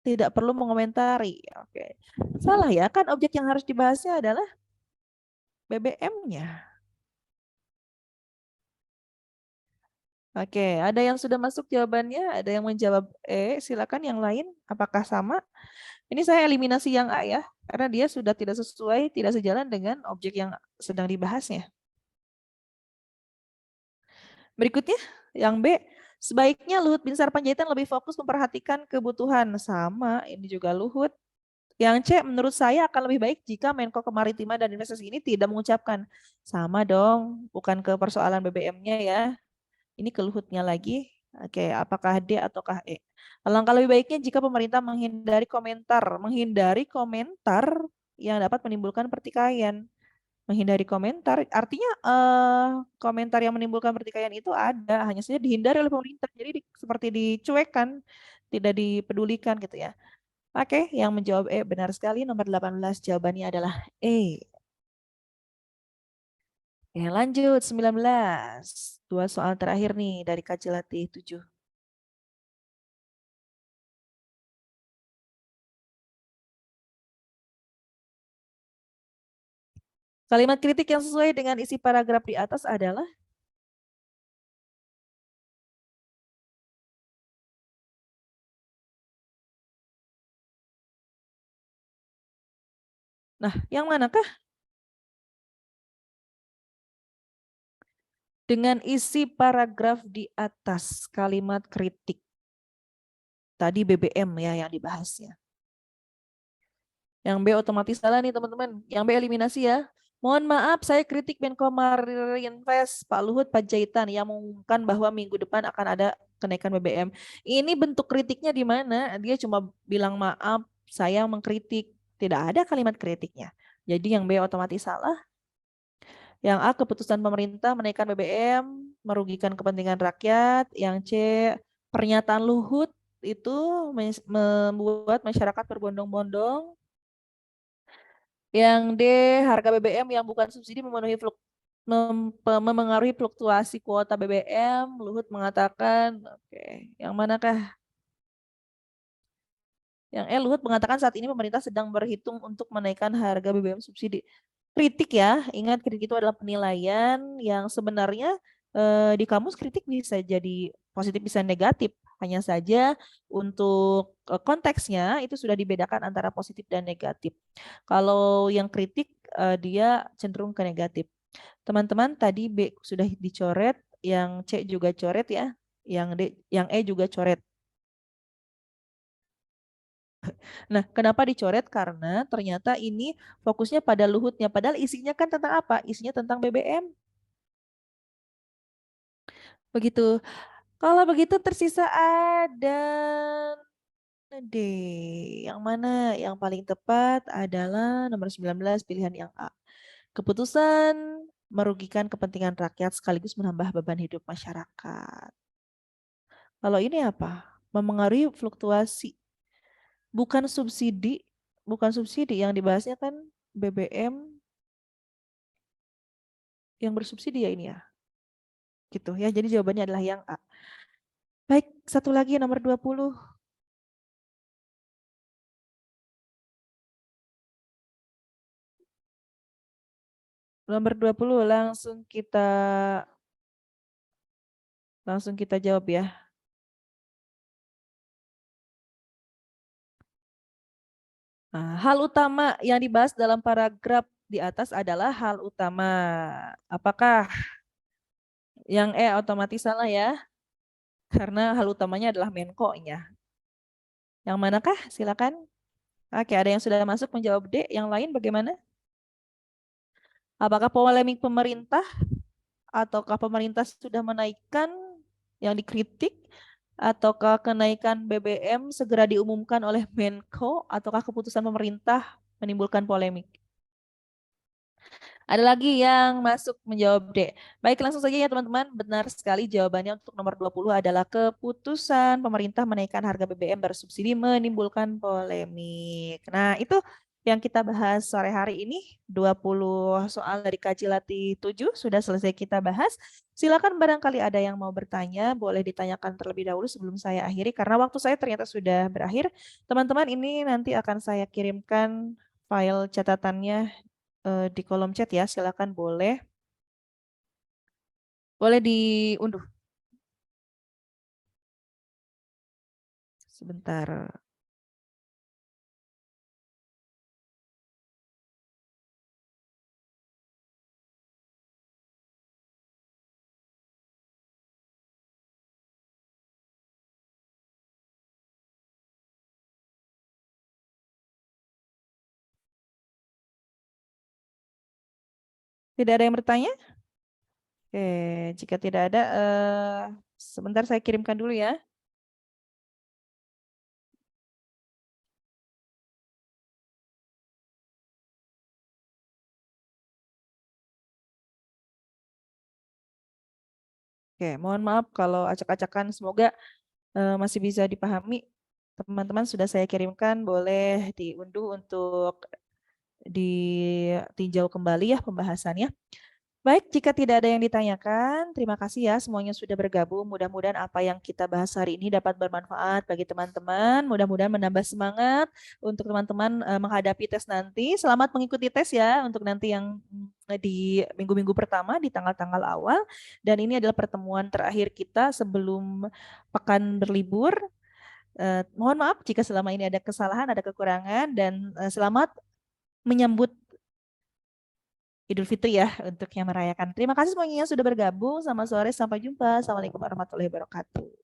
tidak perlu mengomentari. Oke, salah ya, kan objek yang harus dibahasnya adalah BBM-nya. Oke, ada yang sudah masuk jawabannya, ada yang menjawab E, silakan yang lain. Apakah sama? Ini saya eliminasi yang A ya, karena dia sudah tidak sesuai, tidak sejalan dengan objek yang sedang dibahasnya. Berikutnya, yang B, sebaiknya Luhut Binsar Panjaitan lebih fokus memperhatikan kebutuhan. Sama, ini juga Luhut. Yang C, menurut saya akan lebih baik jika Menko Kemaritiman dan Investasi ini tidak mengucapkan. Sama dong, bukan ke persoalan BBM-nya ya. Ini ke Luhutnya lagi. Oke, apakah D ataukah E? Alangkah lebih baiknya jika pemerintah menghindari komentar yang dapat menimbulkan pertikaian. Menghindari komentar, artinya komentar yang menimbulkan pertikaian itu ada, hanya saja dihindari oleh pemerintah. Jadi seperti dicuekkan, tidak dipedulikan gitu ya. Oke, yang menjawab E benar sekali. Nomor 18 jawabannya adalah E. Oke, lanjut 19. Dua soal terakhir nih dari Kacilati 7. Kalimat kritik yang sesuai dengan isi paragraf di atas adalah, nah yang manakah? Dengan isi paragraf di atas kalimat kritik. Tadi BBM ya yang dibahasnya. Yang B otomatis salah nih teman-teman. Yang B eliminasi ya. Mohon maaf, saya kritik Menko Marinvest Pak Luhut Panjaitan yang mengumumkan bahwa minggu depan akan ada kenaikan BBM. Ini bentuk kritiknya di mana? Dia cuma bilang maaf, saya mengkritik. Tidak ada kalimat kritiknya. Jadi yang B otomatis salah. Yang A, keputusan pemerintah menaikkan BBM merugikan kepentingan rakyat. Yang C, pernyataan Luhut itu membuat masyarakat berbondong-bondong. Yang D, harga BBM yang bukan subsidi memengaruhi fluktuasi kuota BBM. Luhut mengatakan, oke, yang manakah? Yang E, Luhut mengatakan saat ini pemerintah sedang berhitung untuk menaikkan harga BBM subsidi. Kritik ya, ingat kritik itu adalah penilaian yang sebenarnya di kamus kritik bisa jadi positif bisa negatif. Hanya saja untuk konteksnya itu sudah dibedakan antara positif dan negatif. Kalau yang kritik dia cenderung ke negatif. Teman-teman tadi B sudah dicoret, yang C juga coret ya, yang D, yang E juga coret. Nah, kenapa dicoret? Karena ternyata ini fokusnya pada luhutnya. Padahal isinya kan tentang apa? Isinya tentang BBM. Begitu. Kalau begitu tersisa ada D. Yang mana yang paling tepat adalah nomor 19 pilihan yang A. Keputusan merugikan kepentingan rakyat sekaligus menambah beban hidup masyarakat. Kalau ini apa? Memengaruhi fluktuasi. Bukan subsidi, bukan subsidi yang dibahasnya kan BBM yang bersubsidi ya ini ya. Gitu ya. Jadi jawabannya adalah yang A. Baik, satu lagi nomor 20. Nomor 20 langsung kita jawab ya. Nah, hal utama yang dibahas dalam paragraf di atas adalah hal utama. Apakah yang E otomatis salah ya? Karena hal utamanya adalah Menko-nya. Yang manakah? Silakan. Oke, ada yang sudah masuk menjawab D. Yang lain bagaimana? Apakah polemik pemerintah ataukah pemerintah sudah menaikkan yang dikritik ataukah kenaikan BBM segera diumumkan oleh Menko ataukah keputusan pemerintah menimbulkan polemik? Ada lagi yang masuk menjawab D. Baik, langsung saja ya teman-teman. Benar sekali jawabannya untuk nomor 20 adalah keputusan pemerintah menaikkan harga BBM bersubsidi menimbulkan polemik. Nah, itu yang kita bahas sore hari ini. 20 soal dari Kaji Latih 7 sudah selesai kita bahas. Silakan barangkali ada yang mau bertanya, boleh ditanyakan terlebih dahulu sebelum saya akhiri karena waktu saya ternyata sudah berakhir. Teman-teman, ini nanti akan saya kirimkan file catatannya di kolom chat ya. Silakan boleh diunduh sebentar. Tidak ada yang bertanya? Oke, jika tidak ada, sebentar saya kirimkan dulu ya. Oke, mohon maaf kalau acak-acakan. Semoga masih bisa dipahami. Teman-teman sudah saya kirimkan, boleh diunduh untuk ditinjau kembali ya pembahasannya. Baik, jika tidak ada yang ditanyakan, terima kasih ya semuanya sudah bergabung. Mudah-mudahan apa yang kita bahas hari ini dapat bermanfaat bagi teman-teman. Mudah-mudahan menambah semangat untuk teman-teman menghadapi tes nanti. Selamat mengikuti tes ya untuk nanti yang di minggu-minggu pertama di tanggal-tanggal awal. Dan ini adalah pertemuan terakhir kita sebelum pekan berlibur. Mohon maaf jika selama ini ada kesalahan, ada kekurangan, dan selamat menyambut Idul Fitri ya untuk yang merayakan. Terima kasih semuanya yang sudah bergabung. Selamat sore, sampai jumpa. Assalamualaikum warahmatullahi wabarakatuh.